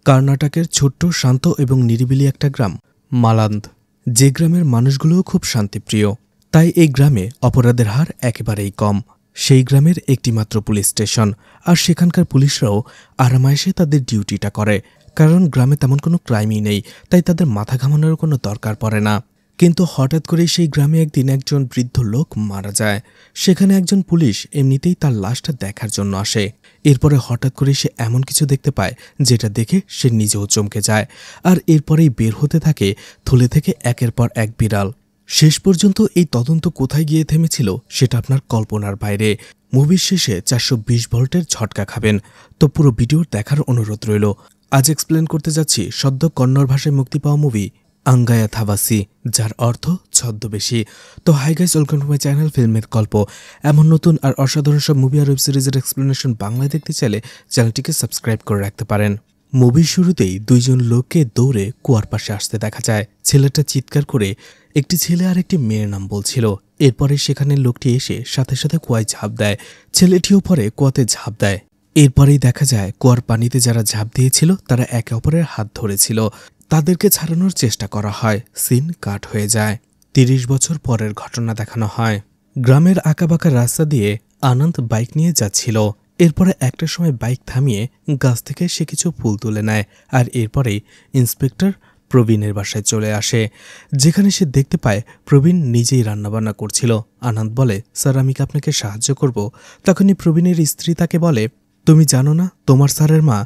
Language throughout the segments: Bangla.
কর্ণাটকের ছোট্ট শান্ত এবং নিরিবিলি একটা গ্রাম মালান্দ, যে গ্রামের মানুষগুলোও খুব শান্তিপ্রিয়। তাই এই গ্রামে অপরাধের হার একেবারেই কম। সেই গ্রামের একটিমাত্র পুলিশ স্টেশন, আর সেখানকার পুলিশরাও আরামায়েশে তাদের ডিউটিটা করে, কারণ গ্রামে তেমন কোনো ক্রাইমই নেই, তাই তাদের মাথা ঘামানোর কোনো দরকার পড়ে না। কিন্তু হঠাৎ করেই সেই গ্রামে একদিন একজন বৃদ্ধ লোক মারা যায়। সেখানে একজন পুলিশ এমনিতেই তার লাশটা দেখার জন্য আসে। এরপরে হঠাৎ করে সে এমন কিছু দেখতে পায় যেটা দেখে সে নিজেও চমকে যায়, আর এরপরেই বের হতে থাকে থলে থেকে একের পর এক বিড়াল। শেষ পর্যন্ত এই তদন্ত কোথায় গিয়ে থেমেছিল সেটা আপনার কল্পনার বাইরে। মুভির শেষে 420 ভোল্টের ঝটকা খাবেন, তো পুরো ভিডিও দেখার অনুরোধ রইল। আজ এক্সপ্লেন করতে যাচ্ছি সদ্য কন্নড় ভাষায় মুক্তি পাওয়া মুভি আঙ্গায়া থাবাসি, যার অর্থ ছদ্মবেশী। তো hi guys, welcome to my channel ফিল্মের গল্প। এমন নতুন আর অসাধারণ সব মুভি আর ওয়েব সিরিজের এক্সপ্লেনেশন বাংলায় দেখতে চাইলে চ্যানেলটিকে সাবস্ক্রাইব করে রাখতে পারেন। মুভির শুরুতেই দুইজন লোককে দৌড়ে কুয়ার পাশে আসতে দেখা যায়। ছেলেটা চিৎকার করে একটি ছেলে আর একটি মেয়ের নাম বলছিল। এরপরে সেখানে লোকটি এসে সাথে সাথে কুয়ায় ঝাঁপ দেয়। ছেলেটিও পরে কুয়াতে ঝাঁপ দেয়। এরপরেই দেখা যায় কুয়ার পানিতে যারা ঝাঁপ দিয়েছিল তারা একে অপরের হাত ধরেছিল। তাদেরকে ছাড়ানোর চেষ্টা করা হয়। সিন কাট হয়ে যায়। 30 বছর পরের ঘটনা দেখানো হয়। গ্রামের আঁকাবাঁকা রাস্তা দিয়ে আনন্দ বাইক নিয়ে যাচ্ছিল। এরপরে একটা সময় বাইক থামিয়ে গাছ থেকে সে কিছু ফুল তুলে নেয়, আর এরপরেই ইন্সপেক্টর প্রবীণের বাসায় চলে আসে, যেখানে সে দেখতে পায় প্রবীণ নিজেই রান্নাবান্না করছিল। আনন্দ বলে, স্যার আমি কি আপনাকে সাহায্য করব? তখনই প্রবীণের স্ত্রী তাকে বলে, তুমি জানো না তোমার স্যারের মা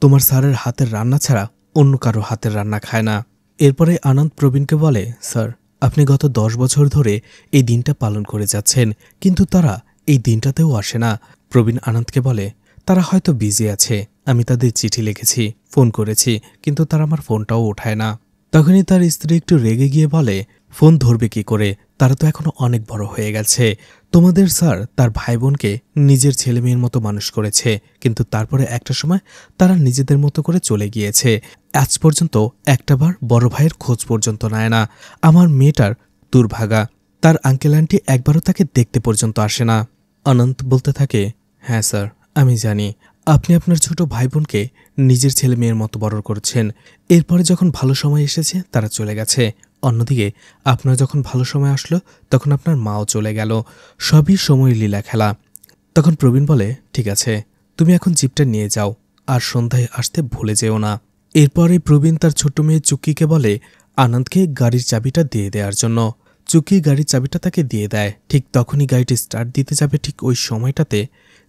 তোমার স্যারের হাতের রান্না ছাড়া অন্য কারো হাতের রান্না খায় না। এরপরে আনন্দ প্রবীণকে বলে, স্যার আপনি গত 10 বছর ধরে এই দিনটা পালন করে যাচ্ছেন, কিন্তু তারা এই দিনটাতেও আসে না। প্রবীণ আনন্দকে বলে, তারা হয়তো বিজি আছে, আমি তাদের চিঠি লিখেছি, ফোন করেছি, কিন্তু তারা আমার ফোনটাও ওঠায় না। তখনই তার স্ত্রী একটু রেগে গিয়ে বলে, ফোন ধরবে কি করে, তারা তো এখনো অনেক বড় হয়ে গেছে। তোমাদের স্যার তার ভাই বোনকে নিজের ছেলে মেয়ের মতো মানুষ করেছে, কিন্তু তারপরে একটা সময় তারা নিজেদের মতো করে চলে গিয়েছে। আজ পর্যন্ত একটাবার বড় ভাইয়ের খোঁজ পর্যন্ত নেয় না। আমার মেয়েটার দুর্ভাগা, তার আঙ্কেল আন্টি একবারও তাকে দেখতে পর্যন্ত আসে না। অনন্ত বলতে থাকে, হ্যাঁ স্যার আমি জানি আপনি আপনার ছোট ভাই বোনকে নিজের ছেলে মেয়ের মতো বড় করছেন। এরপরে যখন ভালো সময় এসেছে তারা চলে গেছে। অন্যদিকে আপনার যখন ভালো সময় আসলো তখন আপনার মাও চলে গেল। সবই সময় লীলা খেলা। তখন প্রবীণ বলে, ঠিক আছে তুমি এখন জিপটা নিয়ে যাও, আর সন্ধ্যায় আসতে ভুলে যেও না। এরপরে প্রবীণ তার ছোট্ট মেয়ে চুক্কিকে বলে আনন্দকে গাড়ির চাবিটা দিয়ে দেওয়ার জন্য। চুক্কি গাড়ির চাবিটা তাকে দিয়ে দেয়। ঠিক তখনই গাড়িটি স্টার্ট দিতে যাবে, ঠিক ওই সময়টাতে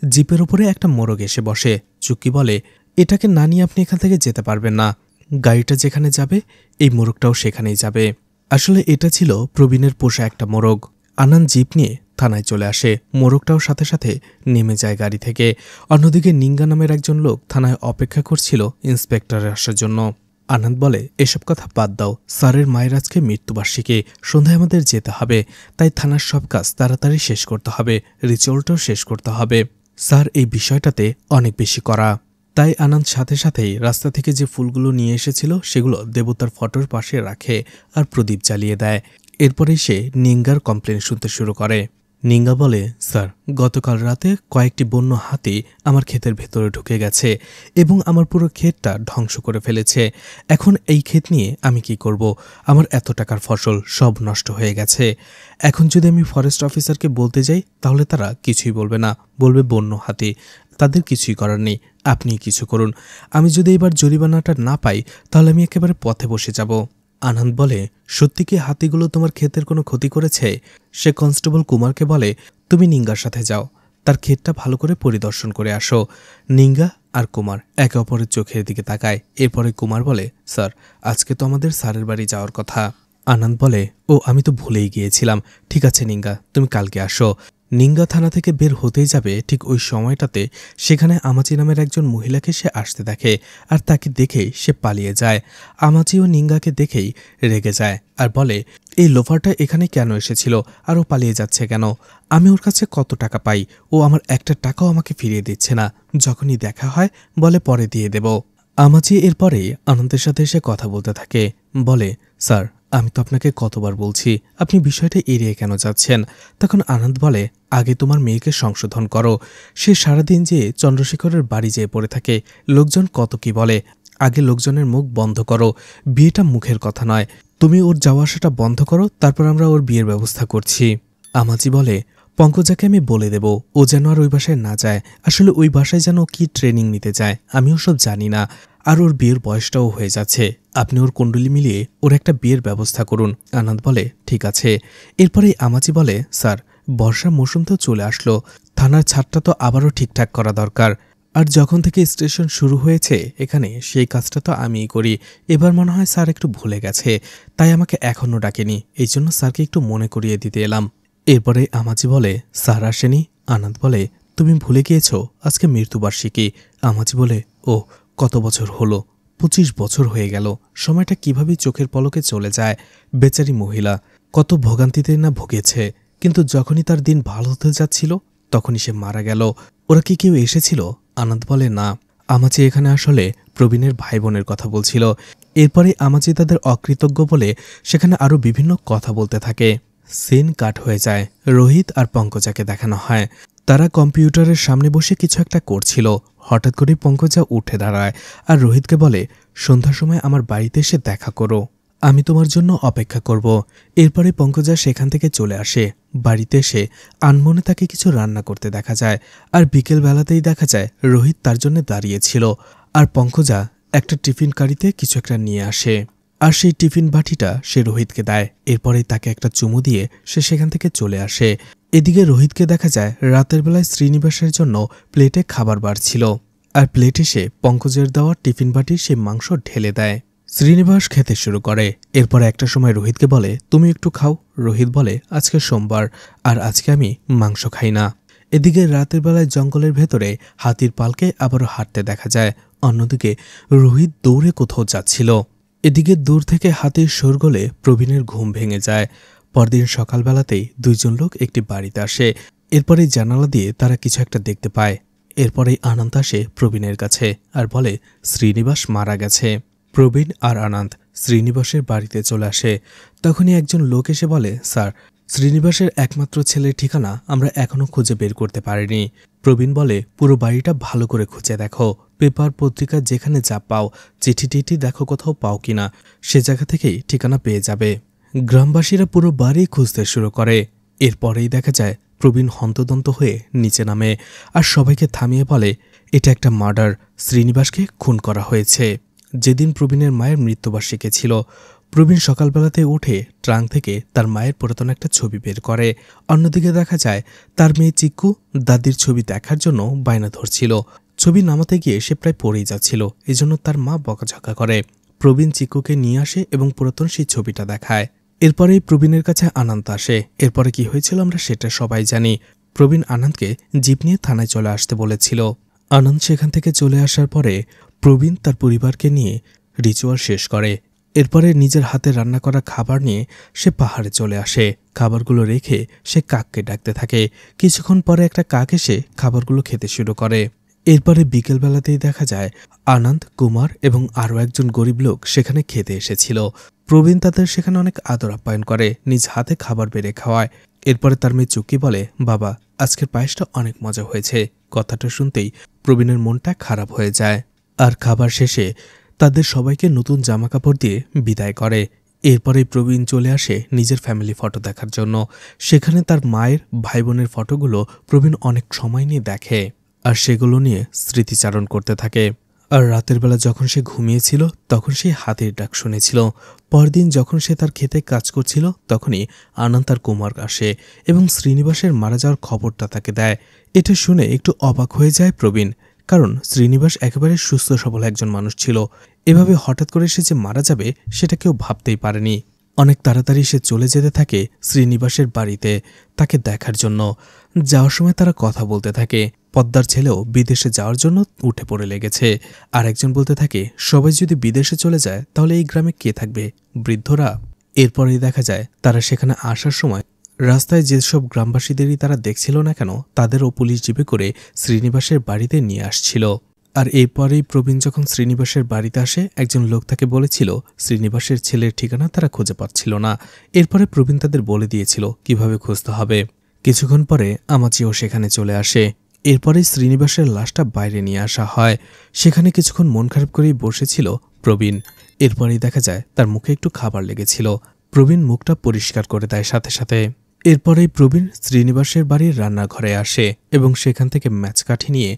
জিপের ওপরে একটা মোরগ এসে বসে। চুক্কি বলে, এটাকে না নিয়ে আপনি এখান থেকে যেতে পারবেন না। গাড়িটা যেখানে যাবে এই মোরগটাও সেখানেই যাবে। আসলে এটা ছিল প্রবীণের পোষা একটা মোরগ। আনন্দ জিপ নিয়ে থানায় চলে আসে। মোরগটাও সাথে সাথে নেমে যায় গাড়ি থেকে। অন্যদিকে নিঙ্গা নামের একজন লোক থানায় অপেক্ষা করছিল ইন্সপেক্টরের আসার জন্য। আনন্দ বলে, এসব কথা বাদ দাও, স্যারের মায়ের আজকে মৃত্যুবার্ষিকী, সন্ধ্যায় আমাদের যেতে হবে, তাই থানার সব কাজ তাড়াতাড়ি শেষ করতে হবে, রিচুয়ালটাও শেষ করতে হবে। স্যার এই বিষয়টাতে অনেক বেশি করা। তাই আনন্দ সাথে সাথেই রাস্তা থেকে যে ফুলগুলো নিয়ে এসেছিল সেগুলো দেবতার ফটোর পাশে রাখে আর প্রদীপ জ্বালিয়ে দেয়। এরপরে সে নিঙ্গার কমপ্লেন শুনতে শুরু করে। নিঙ্গা বলে, স্যার গতকাল রাতে কয়েকটি বন্য হাতি আমার ক্ষেতের ভেতরে ঢুকে গেছে এবং আমার পুরো ক্ষেতটা ধ্বংস করে ফেলেছে। এখন এই ক্ষেত নিয়ে আমি কি করব? আমার এত টাকার ফসল সব নষ্ট হয়ে গেছে। এখন যদি আমি ফরেস্ট অফিসারকে বলতে যাই তাহলে তারা কিছুই বলবে না, বলবে বন্য হাতি, তাদের কিছুই করার নেই, আপনি কিছু করুন। আমি যদি এবার জরিমানাটা না পাই তাহলে আমি একেবারে পথে বসে যাব। আনন্দ বলে, সত্যি কি হাতিগুলো তোমার ক্ষেতের কোনো ক্ষতি করেছে? সে কনস্টেবল কুমারকে বলে, তুমি নিঙ্গার সাথে যাও, তার ক্ষেতটা ভালো করে পরিদর্শন করে আসো। নিঙ্গা আর কুমার একে অপরের চোখের দিকে তাকায়। এরপরে কুমার বলে, স্যার আজকে তো আমাদের স্যারের বাড়ি যাওয়ার কথা। আনন্দ বলে, ও আমি তো ভুলেই গিয়েছিলাম। ঠিক আছে নিঙ্গা, তুমি কালকে আসো। নিঙ্গা থানা থেকে বের হতেই যাবে, ঠিক ওই সময়টাতে সেখানে আমাচি নামের একজন মহিলাকে সে আসতে দেখে, আর তাকে দেখেই সে পালিয়ে যায়। আমাচি ও নিঙ্গাকে দেখেই রেগে যায় আর বলে, এই লোফারটা এখানে কেন এসেছিল আর ও পালিয়ে যাচ্ছে কেন? আমি ওর কাছে কত টাকা পাই, ও আমার একটা টাকাও আমাকে ফিরিয়ে দিচ্ছে না। যখনই দেখা হয় বলে পরে দিয়ে দেব। আমাচি এরপরেই আনন্দের সাথে এসে কথা বলতে থাকে। বলে, স্যার আমি তো আপনাকে কতবার বলছি, আপনি বিষয়টা এড়িয়ে কেন যাচ্ছেন? তখন আনন্দ বলে, আগে তোমার মেয়েকে সংশোধন করো। সে সারাদিন যে চন্দ্রশেখরের বাড়ি যেয়ে পড়ে থাকে, লোকজন কত কি বলে, আগে লোকজনের মুখ বন্ধ করো, বিয়েটা মুখের কথা নয়, তুমি ওর যাওয়া আসাটা বন্ধ করো, তারপর আমরা ওর বিয়ের ব্যবস্থা করছি। আমাজি বলে, পঙ্কজাকে আমি বলে দেব ও যেন আর ওই বাসায় না যায়। আসলে ওই বাসায় যেন কি ট্রেনিং নিতে যায় আমিও সব জানি না, আর ওর বিয়ের বয়সটাও হয়ে যাচ্ছে, আপনি ওর কুণ্ডলি মিলিয়ে ওর একটা বিয়ের ব্যবস্থা করুন। আনন্দ বলে, ঠিক আছে। এরপরেই আমাজি বলে, স্যার বর্ষার মৌসুম তো চলে আসলো, থানার ছাদটা তো আবারও ঠিকঠাক করা দরকার, আর যখন থেকে স্টেশন শুরু হয়েছে এখানে সেই কাজটা তো আমিই করি। এবার মনে হয় স্যার একটু ভুলে গেছে, তাই আমাকে এখনও ডাকেনি, এই জন্য স্যারকে একটু মনে করিয়ে দিতে এলাম। এরপরে আমাজি বলে, স্যার আসেনি? আনন্দ বলে, তুমি ভুলে গিয়েছ আজকে মৃত্যুবার্ষিকী। আমাজি বলে, ও কত বছর হলো? 25 বছর হয়ে গেল। সময়টা কিভাবে চোখের পলকে চলে যায়। বেচারি মহিলা কত ভোগান্তিতে না ভুগেছে, কিন্তু যখনই তার দিন ভালো হতে যাচ্ছিল তখনই সে মারা গেল। ওরা কি কেউ এসেছিল? আনন্দ বলে, না। আমাজি এখানে আসলে প্রবীণের ভাই বোনের কথা বলছিল। এরপরে আমাজি তাদের অকৃতজ্ঞ বলে সেখানে আরও বিভিন্ন কথা বলতে থাকে। সিন কাট হয়ে যায়। রোহিত আর পঙ্কজাকে দেখানো হয় তারা কম্পিউটারের সামনে বসে কিছু একটা করছিল। হঠাৎ করে পঙ্কজা উঠে দাঁড়ায় আর রোহিতকে বলে, সন্ধ্যার সময় আমার বাড়িতে এসে দেখা করো, আমি তোমার জন্য অপেক্ষা করব। এরপরে পঙ্কজা সেখান থেকে চলে আসে। বাড়িতে এসে আনমনে তাকে কিছু রান্না করতে দেখা যায়, আর বিকেলবেলাতেই দেখা যায় রোহিত তার জন্য দাঁড়িয়েছিল, আর পঙ্কজা একটা টিফিন কারিতে কিছু একটা নিয়ে আসে, আর সেই টিফিন বাটিটা সে রোহিতকে দেয়। এরপরেই তাকে একটা চুমু দিয়ে সে সেখান থেকে চলে আসে। এদিকে রোহিতকে দেখা যায় রাতের বেলায় শ্রীনিবাসের জন্য প্লেটে খাবার বাড়ছিল, আর প্লেটে সে পঙ্কজের দেওয়া টিফিন বাটির সে মাংস ঢেলে দেয়। শ্রীনিবাস খেতে শুরু করে। এরপর একটা সময় রোহিতকে বলে, তুমি একটু খাও। রোহিত বলে, আজকে সোমবার আর আজকে আমি মাংস খাই না। এদিকে রাতের বেলায় জঙ্গলের ভেতরে হাতির পালকে আবারও হাঁটতে দেখা যায়। অন্যদিকে রোহিত দৌড়ে কোথাও যাচ্ছিল। এদিকে দূর থেকে হাতির শোরগোলে প্রবীণের ঘুম ভেঙে যায়। পরদিন সকালবেলাতেই দুইজন লোক একটি বাড়িতে আসে। এরপরেই জানালা দিয়ে তারা কিছু একটা দেখতে পায়। এরপরেই আনন্দ আসে প্রবীণের কাছে আর বলে, শ্রীনিবাস মারা গেছে। প্রবীণ আর আনন্দ শ্রীনিবাসের বাড়িতে চলে আসে। তখনই একজন লোক এসে বলে, স্যার শ্রীনিবাসের একমাত্র ছেলের ঠিকানা আমরা এখনও খুঁজে বের করতে পারিনি। প্রবীণ বলে, পুরো বাড়িটা ভালো করে খুঁজে দেখো, পেপার পত্রিকা যেখানে যা পাও, চিঠি টিঠি দেখো কোথাও পাও কিনা, সে জায়গা থেকেই ঠিকানা পেয়ে যাবে। গ্রামবাসীরা পুরো বাড়ি খুঁজতে শুরু করে। এরপরেই দেখা যায় প্রবীণ হন্তদন্ত হয়ে নিচে নামে আর সবাইকে থামিয়ে বলে, এটা একটা মার্ডার, শ্রীনিবাসকে খুন করা হয়েছে। যেদিন প্রবীণের মায়ের মৃত্যুবার্ষিকী ছিল, প্রবীণ সকালবেলাতে উঠে ট্রাঙ্ক থেকে তার মায়ের পুরাতন একটা ছবি বের করে। অন্যদিকে দেখা যায় তার মেয়ে চিক্কু দাদির ছবি দেখার জন্য বায়না ধরছিল। ছবি নামাতে গিয়ে সে প্রায় পড়েই যাচ্ছিল, এজন্য তার মা বকাঝকা করে। প্রবীণ চিক্কুকে নিয়ে আসে এবং পুরাতন সেই ছবিটা দেখায়। এরপরেই প্রবীণের কাছে আনন্দ আসে। এরপরে কি হয়েছিল আমরা সেটা সবাই জানি। প্রবীণ আনন্দকে জিপ নিয়ে থানায় চলে আসতে বলেছিল। আনন্দ সেখান থেকে চলে আসার পরে প্রবীণ তার পরিবারকে নিয়ে রিচুয়াল শেষ করে। এরপরে নিজের হাতে রান্না করা খাবার নিয়ে সে পাহাড়ে চলে আসে। খাবারগুলো রেখে সে কাককে ডাকতে থাকে। কিছুক্ষণ পরে একটা কাক এসে খাবারগুলো খেতে শুরু করে। এরপরে বিকেলবেলাতেই দেখা যায় আনন্দ, কুমার এবং আরও একজন গরিব লোক সেখানে খেতে এসেছিল। প্রবীণ তাদের সেখানে অনেক আদর আপ্যায়ন করে, নিজ হাতে খাবার বেড়ে খাওয়ায়। এরপরে তার মেয়ে চুক্কি বলে, বাবা আজকের পায়েসটা অনেক মজা হয়েছে। কথাটা শুনতেই প্রবীণের মনটা খারাপ হয়ে যায়। আর খাবার শেষে তাদের সবাইকে নতুন জামাকাপড় দিয়ে বিদায় করে। এরপরে প্রবীণ চলে আসে নিজের ফ্যামিলি ফটো দেখার জন্য। সেখানে তার মায়ের ভাই বোনের ফটোগুলো প্রবীণ অনেক সময় নিয়ে দেখে, আর সেগুলো নিয়ে স্মৃতিচারণ করতে থাকে। আর রাতের বেলা যখন সে ঘুমিয়েছিল তখন সে হাতির ডাক শুনেছিল। পরদিন যখন সে তার খেতে কাজ করছিল তখনই আনন্দ আর কুমার আসে এবং শ্রীনিবাসের মারা যাওয়ার খবরটা তাকে দেয়। এটা শুনে একটু অবাক হয়ে যায় প্রবীণ, কারণ শ্রীনিবাস একেবারে সুস্থ সবল একজন মানুষ ছিল। এভাবে হঠাৎ করে সে যে মারা যাবে সেটা কেউ ভাবতেই পারেনি। অনেক তাড়াতাড়ি সে চলে যেতে থাকে শ্রীনিবাসের বাড়িতে তাকে দেখার জন্য। যাওয়ার সময় তারা কথা বলতে থাকে। পদ্মার ছেলেও বিদেশে যাওয়ার জন্য উঠে পড়ে লেগেছে। আর একজন বলতে থাকে, সবাই যদি বিদেশে চলে যায় তাহলে এই গ্রামে কে থাকবে? বৃদ্ধরা। এরপরেই দেখা যায় তারা সেখানে আসার সময় রাস্তায় যেসব গ্রামবাসীদেরই তারা দেখছিল না কেন তাদেরও পুলিশ জিপে করে শ্রীনিবাসের বাড়িতে নিয়ে আসছিল। আর এরপরেই প্রবীণ যখন শ্রীনিবাসের বাড়িতে আসে একজন লোক তাকে বলেছিল শ্রীনিবাসের ছেলের ঠিকানা তারা খুঁজে পাচ্ছিল না। এরপরে প্রবীণ তাদের বলে দিয়েছিল কিভাবে খুঁজতে হবে। কিছুক্ষণ পরে আমাচিও সেখানে চলে আসে। এরপরে শ্রীনিবাসের লাশটা বাইরে নিয়ে আসা হয়। সেখানে কিছুক্ষণ মন খারাপ করেই বসেছিল প্রবীণ। এরপরেই দেখা যায় তার মুখে একটু খাবার লেগেছিল। প্রবীণ মুখটা পরিষ্কার করে দেয় সাথে সাথে। এরপরেই প্রবীণ শ্রীনিবাসের বাড়ির রান্নাঘরে আসে এবং সেখান থেকে ম্যাচকাঠি নিয়ে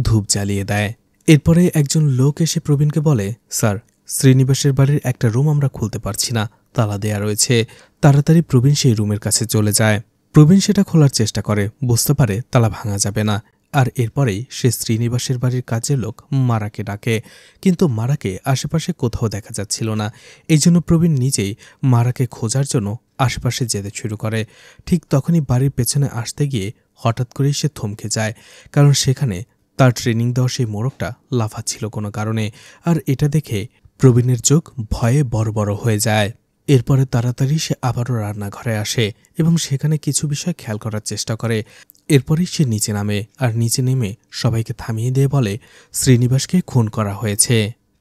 ধূপ জ্বালিয়ে দেয়। এরপরে একজন লোক এসে প্রবীণকে বলে, স্যার, শ্রীনিবাসের বাড়ির একটা রুম আমরা খুলতে পারছি না, তালা দেয়া রয়েছে। তাড়াতাড়ি প্রবীণ সেই রুমের কাছে চলে যায়। প্রবীণ সেটা খোলার চেষ্টা করে, বুঝতে পারে তালা ভাঙা যাবে না। আর এরপরেই সে শ্রীনিবাসের বাড়ির কাজের লোক মারাকে ডাকে, কিন্তু মারাকে আশেপাশে কোথাও দেখা যাচ্ছিল না। এই জন্য প্রবীণ নিজেই মারাকে খোঁজার জন্য আশেপাশে যেতে শুরু করে। ঠিক তখনই বাড়ির পেছনে আসতে গিয়ে হঠাৎ করেই সে থমকে যায়, কারণ সেখানে তার ট্রেনিং দেওয়া সেই মোড়কটা লাফাচ্ছিল কোনো কারণে। আর এটা দেখে প্রবীণের চোখ ভয়ে বড় বড় হয়ে যায়। এরপরে তাড়াতাড়ি সে আবারও রান্নাঘরে আসে এবং সেখানে কিছু বিষয় খেয়াল করার চেষ্টা করে। এরপরেই সে নিচে নামে, আর নিচে নেমে সবাইকে থামিয়ে দিয়ে বলে, শ্রীনিবাসকে খুন করা হয়েছে।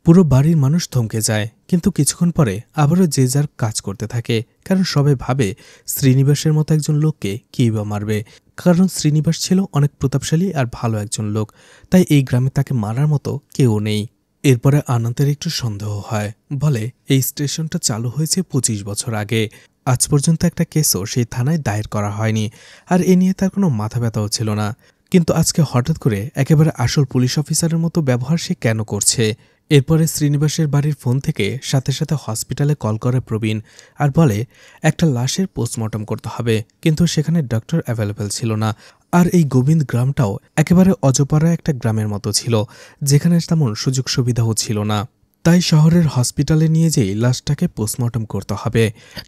পুরো বাড়ির মানুষ থমকে যায়, কিন্তু কিছুক্ষণ পরে আবারও যে যার কাজ করতে থাকে, কারণ সবাই ভাবে শ্রীনিবাসের মতো একজন লোককে কেই বা মারবে। কারণ শ্রীনিবাস ছিল অনেক প্রতাপশালী আর ভালো একজন লোক, তাই এই গ্রামে তাকে মারার মতো কেউ নেই। এরপরে আনন্দের একটু সন্দেহ হয়, বলে এই স্টেশনটা চালু হয়েছে 25 বছর আগে। আজ পর্যন্ত একটা কেসও সেই থানায় দায়ের করা হয়নি, আর এ নিয়ে তার কোনো মাথা ব্যথাও ছিল না। কিন্তু আজকে হঠাৎ করে একেবারে আসল পুলিশ অফিসারের মতো ব্যবহার সে কেন করছে? এরপরে শ্রীনিবাসের বাড়ির ফোন থেকে সাথে সাথে হসপিটালে কল করে প্রবীণ, আর বলে একটা লাশের পোস্টমর্টম করতে হবে, কিন্তু সেখানে ডক্টর অ্যাভেলেবেল ছিল না। আর এই গোবিন্দ গ্রামটাও একেবারে অজপাড়া একটা গ্রামের মতো ছিল, যেখানে তেমন সুযোগ সুবিধাও ছিল না। তাই শহরের হসপিটালে নিয়ে যেয়ে লাশটাকে পোস্টমর্টম করতে হবে,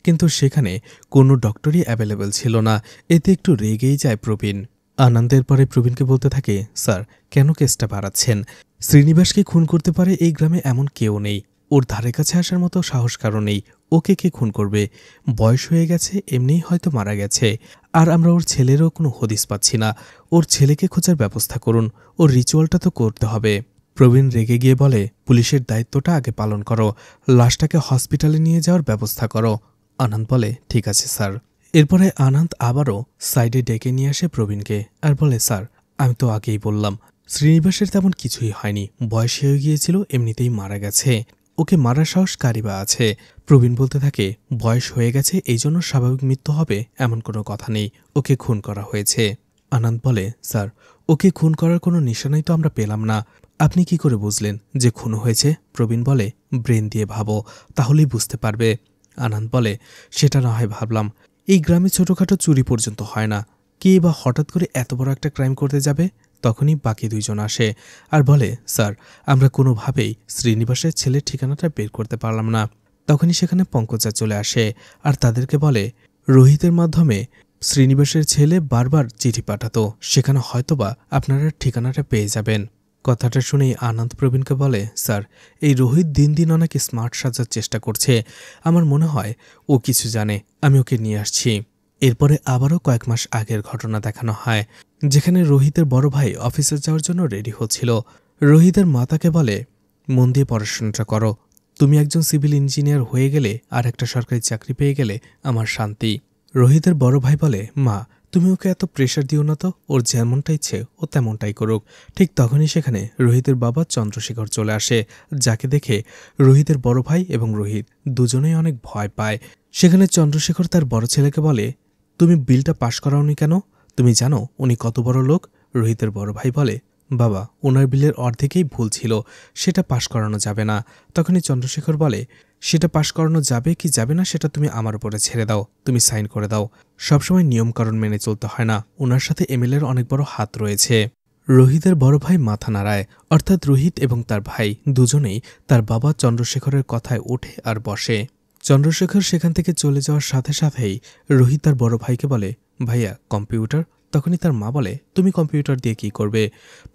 কিন্তু সেখানে কোনো ডক্টরই অ্যাভেলেবেল ছিল না। এতে একটু রেগেই যায় প্রবীণ। আনন্দের পরে প্রবীণকে বলতে থাকে, স্যার, কেন কেসটা বাড়াচ্ছেন? শ্রীনিবাসকে খুন করতে পারে এই গ্রামে এমন কেউ নেই। ওর ধারে কাছে আসার মতো সাহস কারো নেই। ওকে কে খুন করবে? বয়স হয়ে গেছে, এমনিই হয়তো মারা গেছে। আর আমরা ওর ছেলেরও কোনো হদিস পাচ্ছি না। ওর ছেলেকে খোঁজার ব্যবস্থা করুন, ওর রিচুয়ালটা তো করতে হবে। প্রবীণ রেগে গিয়ে বলে, পুলিশের দায়িত্বটা আগে পালন করো, লাশটাকে হসপিটালে নিয়ে যাওয়ার ব্যবস্থা করো। আনন্দ বলে, ঠিক আছে স্যার। এরপরে আনন্দ আবারও সাইডে ডেকে নিয়ে আসে প্রবীণকে, আর বলে, স্যার, আমি তো আগেই বললাম শ্রীনিবাসের তেমন কিছুই হয়নি, বয়স হয়ে গিয়েছিল, এমনিতেই মারা গেছে। ওকে মারার সাহস কারই বা আছে? প্রবীণ বলতে থাকে, বয়স হয়ে গেছে এই জন্য স্বাভাবিক মৃত্যু হবে এমন কোনো কথা নেই, ওকে খুন করা হয়েছে। আনন্দ বলে, স্যার, ওকে খুন করার কোনো নিশানাই তো আমরা পেলাম না। আপনি কি করে বুঝলেন যে খুন হয়েছে? প্রবীণ বলে, ব্রেন দিয়ে ভাবো, তাহলেই বুঝতে পারবে। আনন্দ বলে, সেটা না হয় ভাবলাম, এই গ্রামে ছোটখাটো চুরি পর্যন্ত হয় না, কে বা হঠাৎ করে এত বড় একটা ক্রাইম করতে যাবে? তখনই বাকি দুইজন আসে আর বলে, স্যার, আমরা কোনোভাবেই শ্রীনিবাসের ছেলের ঠিকানাটা বের করতে পারলাম না। তখনই সেখানে পঙ্কজা চলে আসে আর তাদেরকে বলে, রোহিতের মাধ্যমে শ্রীনিবাসের ছেলে বারবার চিঠি পাঠাতো, সেখানে হয়তোবা আপনারা ঠিকানাটা পেয়ে যাবেন। কথাটা শুনেই আনন্দ প্রবীণকে বলে, স্যার, এই রোহিত দিন দিন অনেক স্মার্ট সাজার চেষ্টা করছে। আমার মনে হয় ও কিছু জানে, আমি ওকে নিয়ে আসছি। এরপরে আবারও কয়েক মাস আগের ঘটনা দেখানো হয়, যেখানে রোহিতের বড় ভাই অফিসে যাওয়ার জন্য রেডি হচ্ছিল। রোহিতের মা তাকে বলে, মন দিয়ে পড়াশোনাটা করো, তুমি একজন সিভিল ইঞ্জিনিয়ার হয়ে গেলে আর একটা সরকারি চাকরি পেয়ে গেলে আমার শান্তি। রোহিতের বড় ভাই বলে, মা, তুমি ওকে এত প্রেশার দিও না তো, ওর যেমনটা ইচ্ছে ও তেমনটাই করুক। ঠিক তখনই সেখানে রোহিতের বাবা চন্দ্রশেখর চলে আসে, যাকে দেখে রোহিতের বড় ভাই এবং রোহিত দুজনেই অনেক ভয় পায়। সেখানে চন্দ্রশেখর তার বড় ছেলেকে বলে, তুমি বিলটা পাশ করাওনি কেন? তুমি জানো উনি কত বড় লোক? রোহিতের বড় ভাই বলে, বাবা, ওনার বিলের অর্ধেকেই ভুল ছিল, সেটা পাশ করানো যাবে না। তখনই চন্দ্রশেখর বলে, সেটা পাশ করানো যাবে কি যাবে না সেটা তুমি আমার উপরে ছেড়ে দাও, তুমি সাইন করে দাও। সবসময় নিয়মকানুন মেনে চলতে হয় না, ওনার সাথে এমএলএর অনেক বড় হাত রয়েছে। রোহিতের বড় ভাই মাথা নাড়ায়, অর্থাৎ রোহিত এবং তার ভাই দুজনেই তার বাবা চন্দ্রশেখরের কথায় ওঠে আর বসে। চন্দ্রশেখর সেখান থেকে চলে যাওয়ার সাথে সাথেই রোহিত তার বড় ভাইকে বলে, ভাইয়া, কম্পিউটার। তখনই তার মা বলে, তুমি কম্পিউটার দিয়ে কি করবে?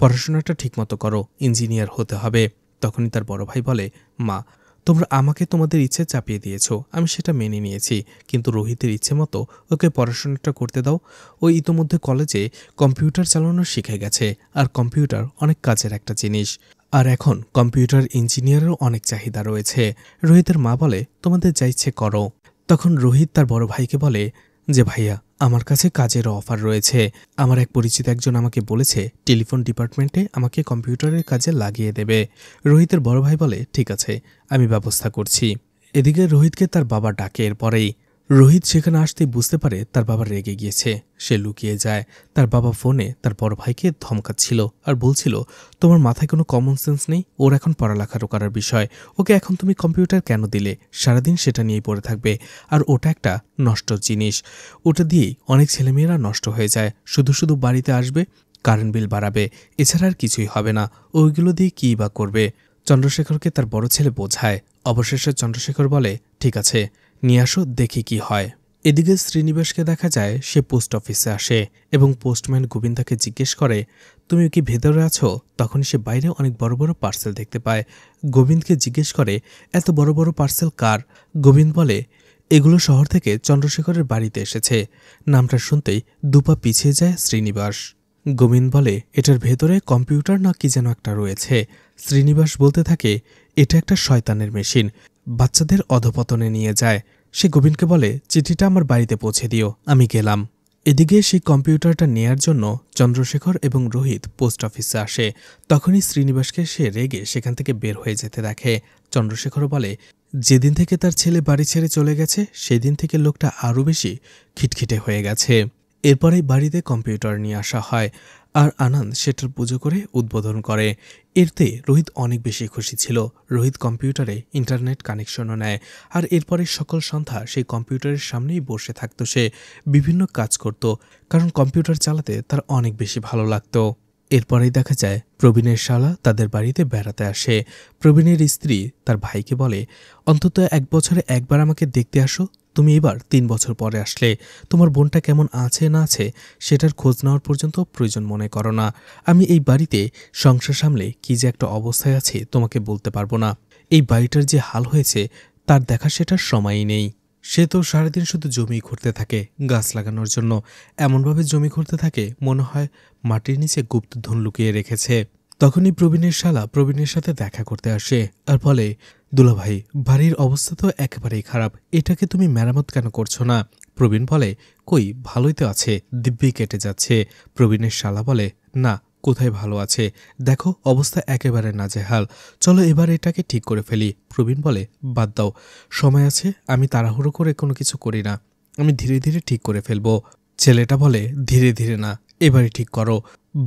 পড়াশোনাটা ঠিকমতো করো, ইঞ্জিনিয়ার হতে হবে। তখনই তার বড় ভাই বলে, মা, তোমরা আমাকে তোমাদের ইচ্ছে চাপিয়ে দিয়েছ, আমি সেটা মেনে নিয়েছি, কিন্তু রোহিতের ইচ্ছে মতো ওকে পড়াশোনাটা করতে দাও। ও ইতোমধ্যে কলেজে কম্পিউটার চালানো শিখে গেছে, আর কম্পিউটার অনেক কাজের একটা জিনিস, আর এখন কম্পিউটার ইঞ্জিনিয়ারেরও অনেক চাহিদা রয়েছে। রোহিতের মা বলে, তোমাদের যা ইচ্ছে করো। তখন রোহিত তার বড় ভাইকে বলে, যে ভাইয়া, আমার কাছে কাজের অফার রয়েছে। আমার এক পরিচিত একজন আমাকে বলেছে টেলিফোন ডিপার্টমেন্টে আমাকে কম্পিউটারের কাজে লাগিয়ে দেবে। রোহিতের বড় ভাই বলে, ঠিক আছে, আমি ব্যবস্থা করছি। এদিকে রোহিতকে তার বাবা ডাকে। এরপরেই রোহিত সেখানে আসতেই বুঝতে পারে তার বাবা রেগে গিয়েছে। সে লুকিয়ে যায়। তার বাবা ফোনে তার বড় ভাইকে ধমকাচ্ছিল আর বলছিল, তোমার মাথায় কোনো কমন সেন্স নেই? ওর এখন পড়ালেখারও করার বিষয়, ওকে এখন তুমি কম্পিউটার কেন দিলে? সারাদিন সেটা নিয়েই পড়ে থাকবে, আর ওটা একটা নষ্ট জিনিস। ওটা দিয়েই অনেক ছেলেমেয়েরা নষ্ট হয়ে যায়। শুধু শুধু বাড়িতে আসবে, কারেন্ট বিল বাড়াবে, এছাড়া আর কিছুই হবে না। ওইগুলো দিয়ে কী বা করবে? চন্দ্রশেখরকে তার বড় ছেলে বোঝায়। অবশেষে চন্দ্রশেখর বলে, ঠিক আছে, নিয়ে আসো, দেখি কি হয়। এদিকে শ্রীনিবাসকে দেখা যায় সে পোস্ট অফিসে আসে এবং পোস্টম্যান গোবিন্দাকে জিজ্ঞেস করে, তুমি কি ভেতরে আছো? তখন সে বাইরে অনেক বড় বড় পার্সেল দেখতে পায়। গোবিন্দকে জিজ্ঞেস করে, এত বড় বড় পার্সেল কার? গোবিন্দ বলে, এগুলো শহর থেকে চন্দ্রশেখরের বাড়িতে এসেছে। নামটা শুনতেই দুপা পিছিয়ে যায় শ্রীনিবাস। গোবিন্দ বলে, এটার ভেতরে কম্পিউটার না কি যেন একটা রয়েছে। শ্রীনিবাস বলতে থাকে, এটা একটা শয়তানের মেশিন, বাচ্চাদের অধপতনে নিয়ে যায়। সে গোবিন্দকে বলে, চিঠিটা আমার বাড়িতে পৌঁছে দিও, আমি গেলাম। এদিকে সেই কম্পিউটারটা নেয়ার জন্য চন্দ্রশেখর এবং রোহিত পোস্ট অফিসে আসে। তখনই শ্রীনিবাসকে সে রেগে সেখান থেকে বের হয়ে যেতে দেখে। চন্দ্রশেখর বলে, যেদিন থেকে তার ছেলে বাড়ি ছেড়ে চলে গেছে সেদিন থেকে লোকটা আরও বেশি খিটখিটে হয়ে গেছে। এরপরেই বাড়িতে কম্পিউটার নিয়ে আসা হয় আর আনন্দ সেটার পুজো করে উদ্বোধন করে। এতে রোহিত অনেক বেশি খুশি ছিল। রোহিত কম্পিউটারে ইন্টারনেট কানেকশনও নেয় আর এরপরে সকল সন্ধ্যা সেই কম্পিউটারের সামনেই বসে থাকতো। সে বিভিন্ন কাজ করত, কারণ কম্পিউটার চালাতে তার অনেক বেশি ভালো লাগতো। এরপরেই দেখা যায় প্রবীণের শালা তাদের বাড়িতে বেড়াতে আসে। প্রবীণের স্ত্রী তার ভাইকে বলে, অন্তত 1 বছরে একবার আমাকে দেখতে আসো। তুমি এবার 3 বছর পরে আসলে তোমার বোনটা কেমন আছে না আছে সেটার খোঁজ নেওয়ার পর্যন্ত প্রয়োজন মনে করো না। আমি এই বাড়িতে সংসার সামলে কি যে একটা অবস্থায় আছে তোমাকে বলতে পারবো না। এই বাড়িটার যে হাল হয়েছে তার দেখা সেটার সময়ই নেই। সে তো সারাদিন শুধু জমি ঘুরতে থাকে গাছ লাগানোর জন্য, এমনভাবে জমি ঘুরতে থাকে মনে হয় মাটির নিচে গুপ্তধন লুকিয়ে রেখেছে। তখনই প্রবীণের শালা প্রবীণের সাথে দেখা করতে আসে আর বলে, দুলাভাই, বাড়ির অবস্থা তো একেবারেই খারাপ, এটাকে তুমি মেরামত কেন করছো না? প্রবীণ বলে, কই, ভালোই তো আছে, দিব্যি কেটে যাচ্ছে। প্রবীণের শালা বলে, না, কোথায় ভালো আছে, দেখো অবস্থা একেবারে নাজেহাল, চলো এবার এটাকে ঠিক করে ফেলি। প্রবীণ বলে, বাদ দাও, সময় আছে, আমি তাড়াহুড়ো করে কোনো কিছু করি না, আমি ধীরে ধীরে ঠিক করে ফেলবো। ছেলেটা বলে, ধীরে ধীরে না, এবারে ঠিক করো,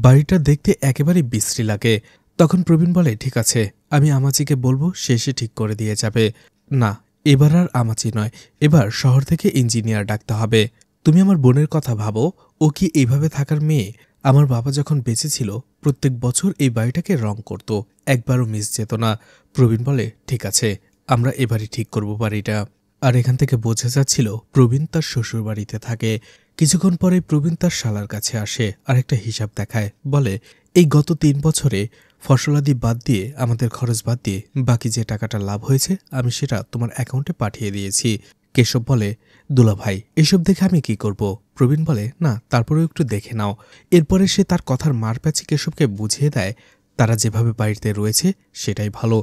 বাড়িটা দেখতে একেবারেই বিশ্রী লাগে। তখন প্রবীণ বলে, ঠিক আছে, আমি আমাচিকে বলবো, সে ঠিক করে দিয়ে যাবে। না, এবার আর আমাচি নয়, এবার শহর থেকে ইঞ্জিনিয়ার ডাকতে হবে। তুমি আমার বোনের কথা ভাবো, ও কি এইভাবে থাকার মেয়ে? আমার বাবা যখন বেঁচে ছিল প্রত্যেক বছর এই বাড়িটাকে রং করত, একবারও মিস যেত না। প্রবীণ বলে, ঠিক আছে, আমরা এবারই ঠিক করব বাড়িটা। আর এখান থেকে বোঝা যাচ্ছিল প্রবীণ তার শ্বশুর বাড়িতে থাকে। কিছুক্ষণ পরে প্রবীণ তার শালার কাছে আসে আর একটা হিসাব দেখায়। বলে, এই গত 3 বছরে ফসলাদি বাদ দিয়ে, আমাদের খরচ বাদ দিয়ে বাকি যে টাকাটা লাভ হয়েছে আমি সেটা তোমার অ্যাকাউন্টে পাঠিয়ে দিয়েছি। কেশব বলে, দুলাভাই, এসব দেখে আমি কি করব? প্রবীণ বলে, না, তারপরেও একটু দেখে নাও। এরপরে সে তার কথার মারপ্যাচি কেশবকে বুঝিয়ে দেয়, তারা যেভাবে বাড়িতে রয়েছে সেটাই ভালো,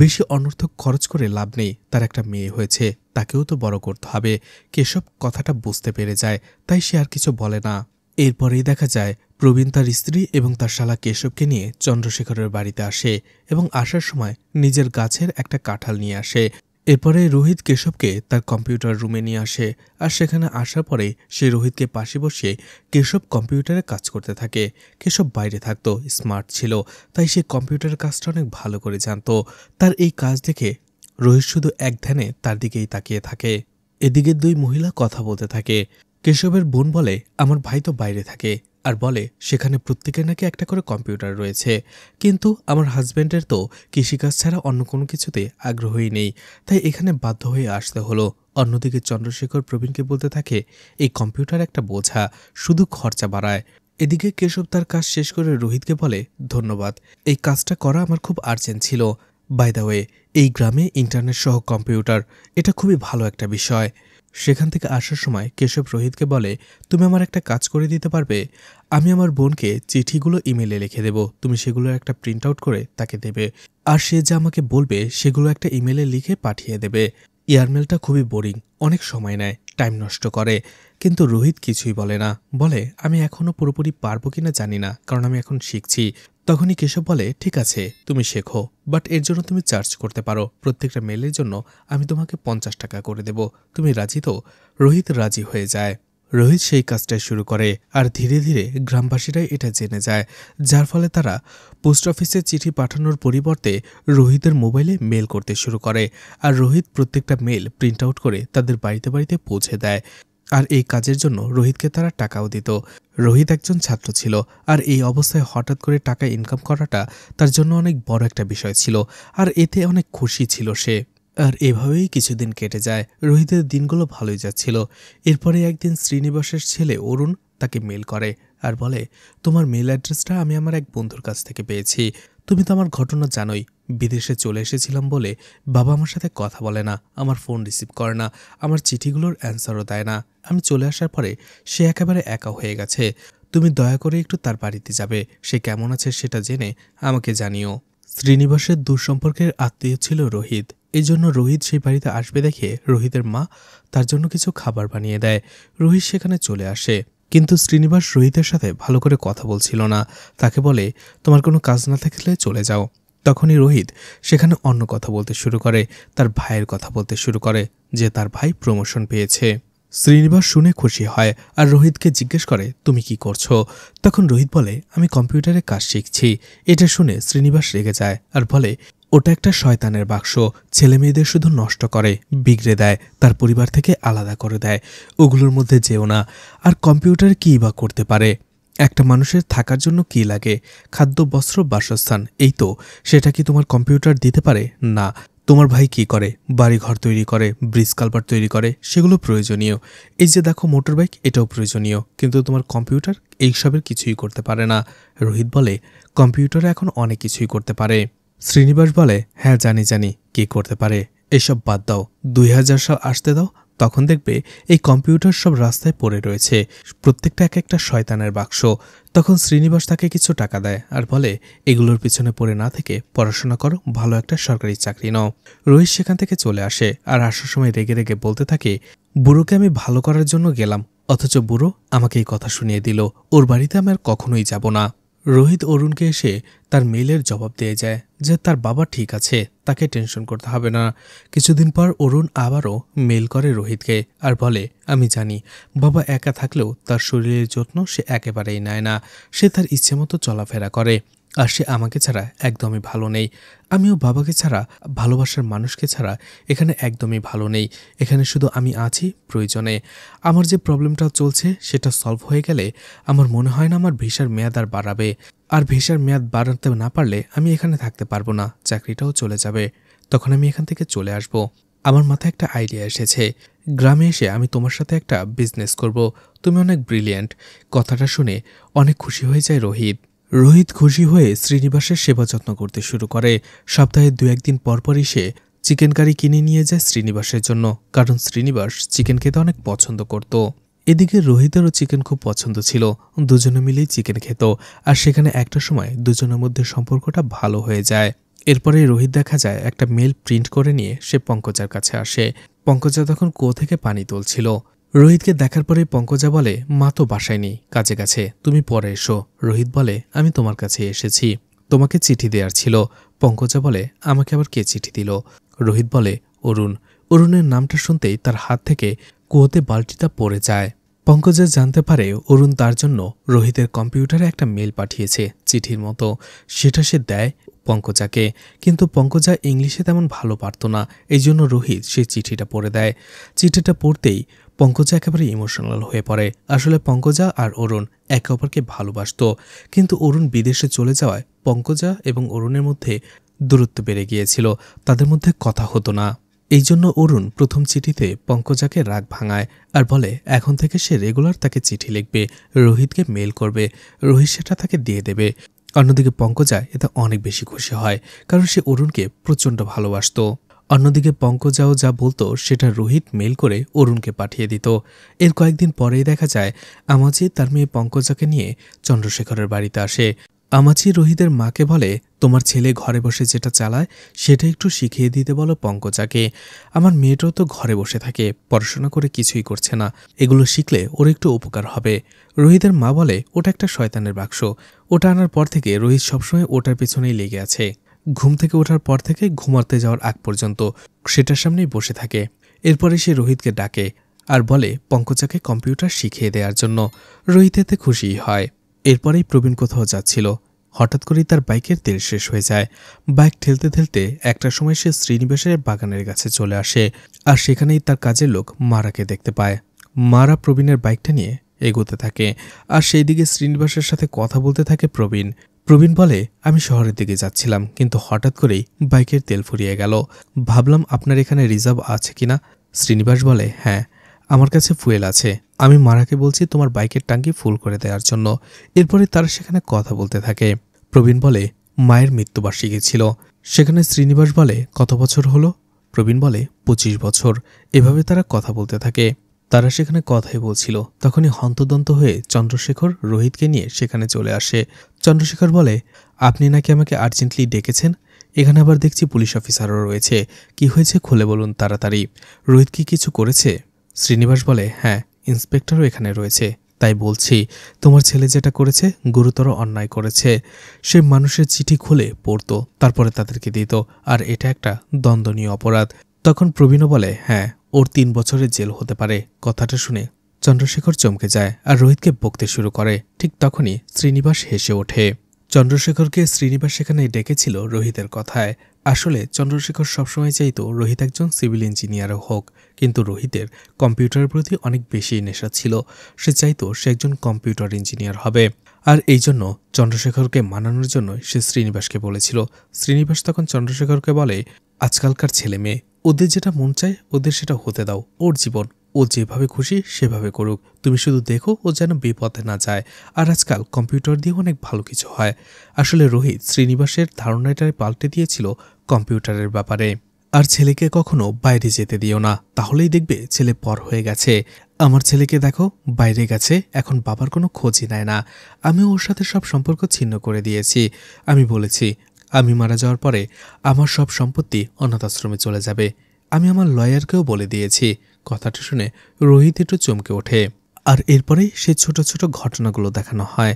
বেশি অনর্থক খরচ করে লাভ নেই। তার একটা মেয়ে হয়েছে, তাকেও তো বড় করতে হবে। কেশব কথাটা বুঝতে পেরে যায়, তাই সে আর কিছু বলে না। এরপরেই দেখা যায় প্রবীণ তার স্ত্রী এবং তার শালা কেশবকে নিয়ে চন্দ্রশেখরের বাড়িতে আসে এবং আসার সময় নিজের গাছের একটা কাঁঠাল নিয়ে আসে। এরপরে রোহিত কেশবকে তার কম্পিউটার রুমে নিয়ে আসে আর সেখানে আসার পরে সে রোহিতকে পাশে বসিয়ে কেশব কম্পিউটারে কাজ করতে থাকে। কেশব বাইরে থাকতো, স্মার্ট ছিল, তাই সে কম্পিউটারের কাজটা অনেক ভালো করে জানত। তার এই কাজ দেখে রোহিত শুধু এক ধ্যানে তার দিকেই তাকিয়ে থাকে। এদিকে 2 মহিলা কথা বলতে থাকে। কেশবের বোন বলে, আমার ভাই তো বাইরে থাকে আর বলে সেখানে প্রত্যেকের নাকি একটা করে কম্পিউটার রয়েছে, কিন্তু আমার হাজব্যান্ডের তো কৃষিকাজ ছাড়া অন্য কোনো কিছুতে আগ্রহই নেই, তাই এখানে বাধ্য হয়ে আসতে হলো। অন্যদিকে চন্দ্রশেখর প্রবীণকে বলতে থাকে, এই কম্পিউটার একটা বোঝা, শুধু খরচা বাড়ায়। এদিকে কেশব তার কাজ শেষ করে রোহিতকে বলে, ধন্যবাদ, এই কাজটা করা আমার খুব আর্জেন্ট ছিল। বাই দ্য ওয়ে, এই গ্রামে ইন্টারনেট সহ কম্পিউটার, এটা খুবই ভালো একটা বিষয়। সেখান থেকে আসার সময় কেশব রোহিতকে বলে, তুমি আমার একটা কাজ করে দিতে পারবে? আমি আমার বোনকে চিঠিগুলো ইমেলে লিখে দেব, তুমি সেগুলোর একটা প্রিন্ট আউট করে তাকে দেবে, আর সে যা আমাকে বলবে সেগুলো একটা ইমেলে লিখে পাঠিয়ে দেবে। ইয়ারমেলটা খুবই বোরিং, অনেক সময় নেয়, টাইম নষ্ট করে, কিন্তু রোহিত কিছুই বলে না, বলে আমি এখনো পুরোপুরি পারবো কিনা জানি না, কারণ আমি এখন শিখছি। তখনই কেশব বলে ঠিক আছে তুমি শেখো, বাট এর জন্য তুমি চার্জ করতে পারো, প্রত্যেকটা মেলের জন্য আমি তোমাকে 50 টাকা করে দেব, তুমি রাজি তো? রোহিত রাজি হয়ে যায়। রোহিত সেই কাজটাই শুরু করে, আর ধীরে ধীরে গ্রামবাসীরাই এটা জেনে যায়, যার ফলে তারা পোস্ট অফিসে চিঠি পাঠানোর পরিবর্তে রোহিতের মোবাইলে মেল করতে শুরু করে, আর রোহিত প্রত্যেকটা মেল প্রিন্ট আউট করে তাদের বাড়িতে বাড়িতে পৌঁছে দেয়। আর এই কাজের জন্য রোহিতকে তারা টাকাও দিত। রোহিত একজন ছাত্র ছিল, আর এই অবস্থায় হঠাৎ করে টাকা ইনকাম করাটা তার জন্য অনেক বড় একটা বিষয় ছিল, আর এতে অনেক খুশি ছিল সে। আর এভাবেই কিছুদিন কেটে যায়, রোহিতের দিনগুলো ভালোই যাচ্ছিল। এরপরে একদিন শ্রীনিবাসের ছেলে অরুণ তাকে মেল করে আর বলে তোমার মেল অ্যাড্রেসটা আমি আমার এক বন্ধুর কাছ থেকে পেয়েছি। তুমি তো আমার ঘটনা জানোই, বিদেশে চলে এসেছিলাম বলে বাবা আমার সাথে কথা বলে না, আমার ফোন রিসিভ করে না, আমার চিঠিগুলোর অ্যান্সারও দেয় না। আমি চলে আসার পরে সে একেবারে একা হয়ে গেছে। তুমি দয়া করে একটু তার বাড়িতে যাবে, সে কেমন আছে সেটা জেনে আমাকে জানিও। শ্রীনিবাসের দূরসম্পর্কের আত্মীয় ছিল রোহিত, এই জন্য রোহিত সেই বাড়িতে আসবে দেখে রোহিতের মা তার জন্য কিছু খাবার বানিয়ে দেয়। রোহিত সেখানে চলে আসে, কিন্তু শ্রীনিবাস রোহিতের সাথে ভালো করে কথা বলছিল না। তাকে বলে তোমার কোনো কাজ না থাকলে চলে যাও। তখনই রোহিত সেখানে অন্য কথা বলতে শুরু করে, তার ভাইয়ের কথা বলতে শুরু করে যে তার ভাই প্রমোশন পেয়েছে। শ্রীনিবাস শুনে খুশি হয় আর রোহিতকে জিজ্ঞেস করে তুমি কি করছো? তখন রোহিত বলে আমি কম্পিউটারে কাজ শিখছি। এটা শুনে শ্রীনিবাস রেগে যায় আর বলে ওটা একটা শয়তানের বাক্স, ছেলে মেয়েদের শুধু নষ্ট করে, বিগড়ে দেয়, তার পরিবার থেকে আলাদা করে দেয়, ওগুলোর মধ্যে যেও না। আর কম্পিউটার কী বা করতে পারে? একটা মানুষের থাকার জন্য কি লাগে? খাদ্য, বস্ত্র, বাসস্থান, এই তো। সেটা কি তোমার কম্পিউটার দিতে পারে? না। তোমার ভাই কি করে? বাড়িঘর তৈরি করে, ব্রিজ কালভার্ট তৈরি করে, সেগুলো প্রয়োজনীয়। এই যে দেখো মোটর বাইক, এটাও প্রয়োজনীয়, কিন্তু তোমার কম্পিউটার এইসবের কিছুই করতে পারে না। রোহিত বলে কম্পিউটার এখন অনেক কিছুই করতে পারে। শ্রীনিবাস বলে হ্যাঁ জানি জানি কি করতে পারে, এসব বাদ দাও, 2000 সাল আসতে দাও, তখন দেখবে এই কম্পিউটার সব রাস্তায় পড়ে রয়েছে, প্রত্যেকটা এক একটা শয়তানের বাক্স। তখন শ্রীনিবাস তাকে কিছু টাকা দেয় আর বলে এগুলোর পিছনে পড়ে না থেকে পড়াশোনা করো, ভালো একটা সরকারি চাকরি নাও। রোহিত সেখান থেকে চলে আসে আর আসার সময় রেগে রেগে বলতে থাকে বুড়োকে আমি ভালো করার জন্য গেলাম, অথচ বুড়ো আমাকে এই কথা শুনিয়ে দিল, ওর বাড়িতে আমি আর কখনোই যাব না। রোহিত অরুণকে এসে তার মেইলের জবাব দিয়ে যায় যে তার বাবা ঠিক আছে, তাকে টেনশন করতে হবে না। কিছুদিন পর অরুণ আবারও মেল করে রোহিতকে আর বলে আমি জানি বাবা একা থাকলেও তার শরীরের যত্ন সে একেবারেই নেয় না, সে তার ইচ্ছে মতো চলাফেরা করে, আর সে আমাকে ছাড়া একদমই ভালো নেই। আমিও বাবাকে ছাড়া, ভালোবাসার মানুষকে ছাড়া এখানে একদমই ভালো নেই। এখানে শুধু আমি আছি প্রয়োজনে। আমার যে প্রবলেমটা চলছে সেটা সলভ হয়ে গেলে আমার মনে হয় না আমার ভিসার মেয়াদ আর বাড়াবে, আর ভিসার মেয়াদ বাড়াতে না পারলে আমি এখানে থাকতে পারবো না, চাকরিটাও চলে যাবে, তখন আমি এখান থেকে চলে আসব। আমার মাথায় একটা আইডিয়া এসেছে, গ্রামে এসে আমি তোমার সাথে একটা বিজনেস করব, তুমি অনেক ব্রিলিয়েন্ট। কথাটা শুনে অনেক খুশি হয়ে যায় রোহিত। রোহিত খুশি হয়ে শ্রীনিবাসের সেবা যত্ন করতে শুরু করে। সপ্তাহে 2-1 দিন পরপরই সে চিকেন কারি কিনে নিয়ে যায় শ্রীনিবাসের জন্য, কারণ শ্রীনিবাস চিকেন খেতে অনেক পছন্দ করত। এদিকে রোহিতেরও চিকেন খুব পছন্দ ছিল, দুজনে মিলেই চিকেন খেত, আর সেখানে একটা সময় দুজনের মধ্যে সম্পর্কটা ভালো হয়ে যায়। এরপরে রোহিত দেখা যায় একটা মেল প্রিন্ট করে নিয়ে সে পঙ্কজার কাছে আসে। পঙ্কজা তখন কুয়ো থেকে পানি তুলছিল। রোহিতকে দেখার পরেই পঙ্কজা বলে মা তো বাসায় নেই, কাজে গেছে, তুমি পরে এসো। রোহিত বলে আমি তোমার কাছে এসেছি, তোমাকে চিঠি দেওয়ার ছিল। পঙ্কজা বলে আমাকে আবার কে চিঠি দিল? রোহিত বলে অরুণ। অরুণের নামটা শুনতেই তার হাত থেকে কুয়োতে বালতিটা পড়ে যায়। পঙ্কজা জানতে পারে অরুণ তার জন্য রোহিতের কম্পিউটারে একটা মেল পাঠিয়েছে চিঠির মতো, সেটা সে দেয় পঙ্কজাকে। কিন্তু পঙ্কজা ইংলিশে তেমন ভালো পারত না, এই জন্য রোহিত সেই চিঠিটা পড়ে দেয়। চিঠিটা পড়তেই পঙ্কজা একেবারে ইমোশনাল হয়ে পড়ে। আসলে পঙ্কজা আর অরুণ একে অপরকে ভালোবাসত, কিন্তু অরুণ বিদেশে চলে যাওয়ায় পঙ্কজা এবং অরুণের মধ্যে দূরত্ব বেড়ে গিয়েছিল, তাদের মধ্যে কথা হতো না। এই জন্য অরুণ প্রথম চিঠিতে পঙ্কজাকে রাগ ভাঙায় আর বলে এখন থেকে সে রেগুলার তাকে চিঠি লিখবে, রোহিতকে মেল করবে, রোহিত সেটা তাকে দিয়ে দেবে। অন্যদিকে পঙ্কজা এতে অনেক বেশি খুশি হয়, কারণ সে অরুণকে প্রচণ্ড ভালোবাসত। অন্যদিকে পঙ্কজাও যা বলতো সেটা রোহিত মেল করে অরুণকে পাঠিয়ে দিত। এর কয়েকদিন পরেই দেখা যায় আমাজি তার মেয়ে পঙ্কজাকে নিয়ে চন্দ্রশেখরের বাড়িতে আসে। আমাচি রোহিতের মাকে বলে, তোমার ছেলে ঘরে বসে যেটা চালায় সেটা একটু শিখিয়ে দিতে বলো পঙ্কজাকে। আমার মেয়েটাও তো ঘরে বসে থাকে, পড়াশোনা করে কিছুই করছে না, এগুলো শিখলে ওর একটু উপকার হবে। রোহিতের মা বলে, ওটা একটা শয়তানের বাক্স, ওটা আনার পর থেকে রোহিত সবসময় ওটার পেছনেই লেগে আছে। ঘুম থেকে ওঠার পর থেকে ঘুমাতে যাওয়ার আগ পর্যন্ত সেটার সামনেই বসে থাকে। এরপরে সে রোহিতকে ডাকে আর বলে পঙ্কজাকে কম্পিউটার শিখিয়ে দেওয়ার জন্য। রোহিত এতে খুশি হয়। এরপরেই প্রবীণ কোথাও যাচ্ছিল, হঠাৎ করেই তার বাইকের তেল শেষ হয়ে যায়। বাইক ঠেলতে ঠেলতে একটা সময় সে শ্রীনিবাসের বাগানের কাছে চলে আসে, আর সেখানেই তার কাজের লোক মারাকে দেখতে পায়। মারা প্রবীণের বাইকটা নিয়ে এগোতে থাকে, আর সেই দিকে শ্রীনিবাসের সাথে কথা বলতে থাকে প্রবীণ। প্রবীণ বলে, আমি শহরের দিকে যাচ্ছিলাম, কিন্তু হঠাৎ করেই বাইকের তেল ফুরিয়ে গেল, ভাবলাম আপনার এখানে রিজার্ভ আছে কিনা। শ্রীনিবাস বলে, হ্যাঁ, আমার কাছে ফুয়েল আছে, আমি মারাকে বলছি তোমার বাইকের টাঙ্কি ফুল করে দেওয়ার জন্য। এরপরে তারা সেখানে কথা বলতে থাকে। প্রবীণ বলে, মায়ের মৃত্যুবার্ষিকী ছিল। সেখানে শ্রীনিবাস বলে, কত বছর হলো? প্রবীণ বলে, 25 বছর। এভাবে তারা কথা বলতে থাকে। তারা সেখানে কথাই বলছিল, তখনই হন্তদন্ত হয়ে চন্দ্রশেখর রোহিতকে নিয়ে সেখানে চলে আসে। চন্দ্রশেখর বলে, আপনি নাকি আমাকে আর্জেন্টলি ডেকেছেন? এখানে আবার দেখছি পুলিশ অফিসারও রয়েছে, কি হয়েছে খুলে বলুন তাড়াতাড়ি। রোহিত কি কিছু করেছে? শ্রীনিবাস বলে, হ্যাঁ, ইন্সপেক্টরও এখানে রয়েছে, তাই বলছি তোমার ছেলে যেটা করেছে গুরুতর অন্যায় করেছে। সে মানুষের চিঠি খুলে পড়ত, তারপরে তাদেরকে দিত, আর এটা একটা দণ্ডনীয় অপরাধ। তখন প্রবীণও বলে, হ্যাঁ, ওর 3 বছরের জেল হতে পারে। কথাটা শুনে চন্দ্রশেখর চমকে যায় আর রোহিতকে বকতে শুরু করে। ঠিক তখনই শ্রীনিবাস হেসে ওঠে। চন্দ্রশেখরকে শ্রীনিবাস সেখানে ডেকেছিল রোহিতের কথায়। আসলে চন্দ্রশেখর সবসময় চাইত রোহিত একজন সিভিল ইঞ্জিনিয়ারও হোক, কিন্তু রোহিতের কম্পিউটারের প্রতি অনেক বেশি নেশা ছিল। সে চাইত সে একজন কম্পিউটার ইঞ্জিনিয়ার হবে, আর এই জন্য চন্দ্রশেখরকে মানানোর জন্য সে শ্রীনিবাসকে বলেছিল। শ্রীনিবাস তখন চন্দ্রশেখরকে বলে, আজকালকার ছেলে মেয়ে, ওদের যেটা মন চায় ওদের সেটা হতে দাও, ওর জীবন, ও যেভাবে খুশি সেভাবে করুক, তুমি শুধু দেখো ও যেন বিপথে না যায়। আর আজকাল কম্পিউটার দিয়ে অনেক ভালো কিছু হয়। আসলে রোহিত শ্রীনিবাসের ধারণাটাই পাল্টে দিয়েছিল কম্পিউটারের ব্যাপারে। আর ছেলেকে কখনো বাইরে যেতে দিও না, তাহলেই দেখবে ছেলে পর হয়ে গেছে। আমার ছেলেকে দেখো, বাইরে গেছে, এখন বাবার কোনো খোঁজই নেয় না। আমি ওর সাথে সব সম্পর্ক ছিন্ন করে দিয়েছি। আমি বলেছি আমি মারা যাওয়ার পরে আমার সব সম্পত্তি অনাথ আশ্রমে চলে যাবে। আমি আমার লয়ারকেও বলে দিয়েছি। কথাটা শুনে রোহিত একটু চমকে ওঠে। আর এরপরেই সে ছোট ছোট ঘটনাগুলো দেখানো হয়,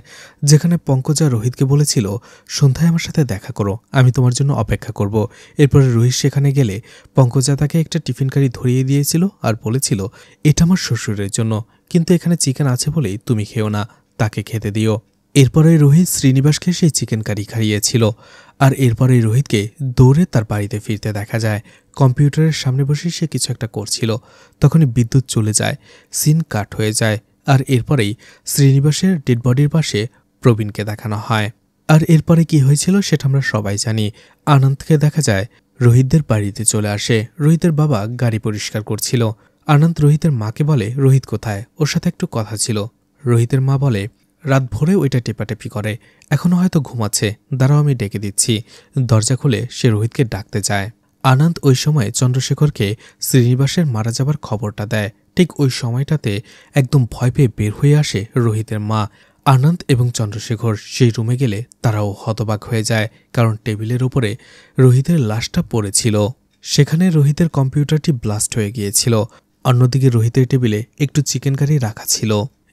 যেখানে পঙ্কজা রোহিতকে বলেছিল, সন্ধ্যায় আমার সাথে দেখা করো, আমি তোমার জন্য অপেক্ষা করব। এরপরে রোহিত সেখানে গেলে পঙ্কজা তাকে একটা টিফিন কারি ধরিয়ে দিয়েছিল আর বলেছিল, এটা আমার শ্বশুরের জন্য, কিন্তু এখানে চিকেন আছে বলেই তুমি খেও না, তাকে খেতে দিও। এরপরে রোহিত শ্রীনিবাসকে সেই চিকেন কারি খাইয়েছিল। আর এরপরে রোহিতকে দৌড়ে তার বাড়িতে ফিরতে দেখা যায়। কম্পিউটারের সামনে বসে সে কিছু একটা করছিল, তখনই বিদ্যুৎ চলে যায়, সিন কাট হয়ে যায়। আর এরপরেই শ্রীনিবাসের ডেড বডির পাশে প্রবীণকে দেখানো হয়। আর এরপরে কি হয়েছিল সেটা আমরা সবাই জানি। আনন্দকে দেখা যায় রোহিতদের বাড়িতে চলে আসে। রোহিতের বাবা গাড়ি পরিষ্কার করছিল। আনন্দ রোহিতের মাকে বলে, রোহিত কোথায়, ওর সাথে একটু কথা ছিল। রোহিতের মা বলে, রাত ভোরে ওইটা টেপাটেপি করে, এখনো হয়তো ঘুমাচ্ছে, দাঁড়াও আমি ডেকে দিচ্ছি। দরজা খুলে সে রোহিতকে ডাকতে যায়। আনন্দ ওই সময় চন্দ্রশেখরকে শ্রীনিবাসের মারা যাবার খবরটা দেয়। ঠিক ওই সময়টাতে একদম ভয় পেয়ে বের হয়ে আসে রোহিতের মা। আনন্দ এবং চন্দ্রশেখর সেই রুমে গেলে তারাও হতবাক হয়ে যায়, কারণ টেবিলের উপরে রোহিতের লাশটা পড়েছিল। সেখানে রোহিতের কম্পিউটারটি ব্লাস্ট হয়ে গিয়েছিল। অন্যদিকে রোহিতের টেবিলে একটু চিকেন কারি রাখা ছিল।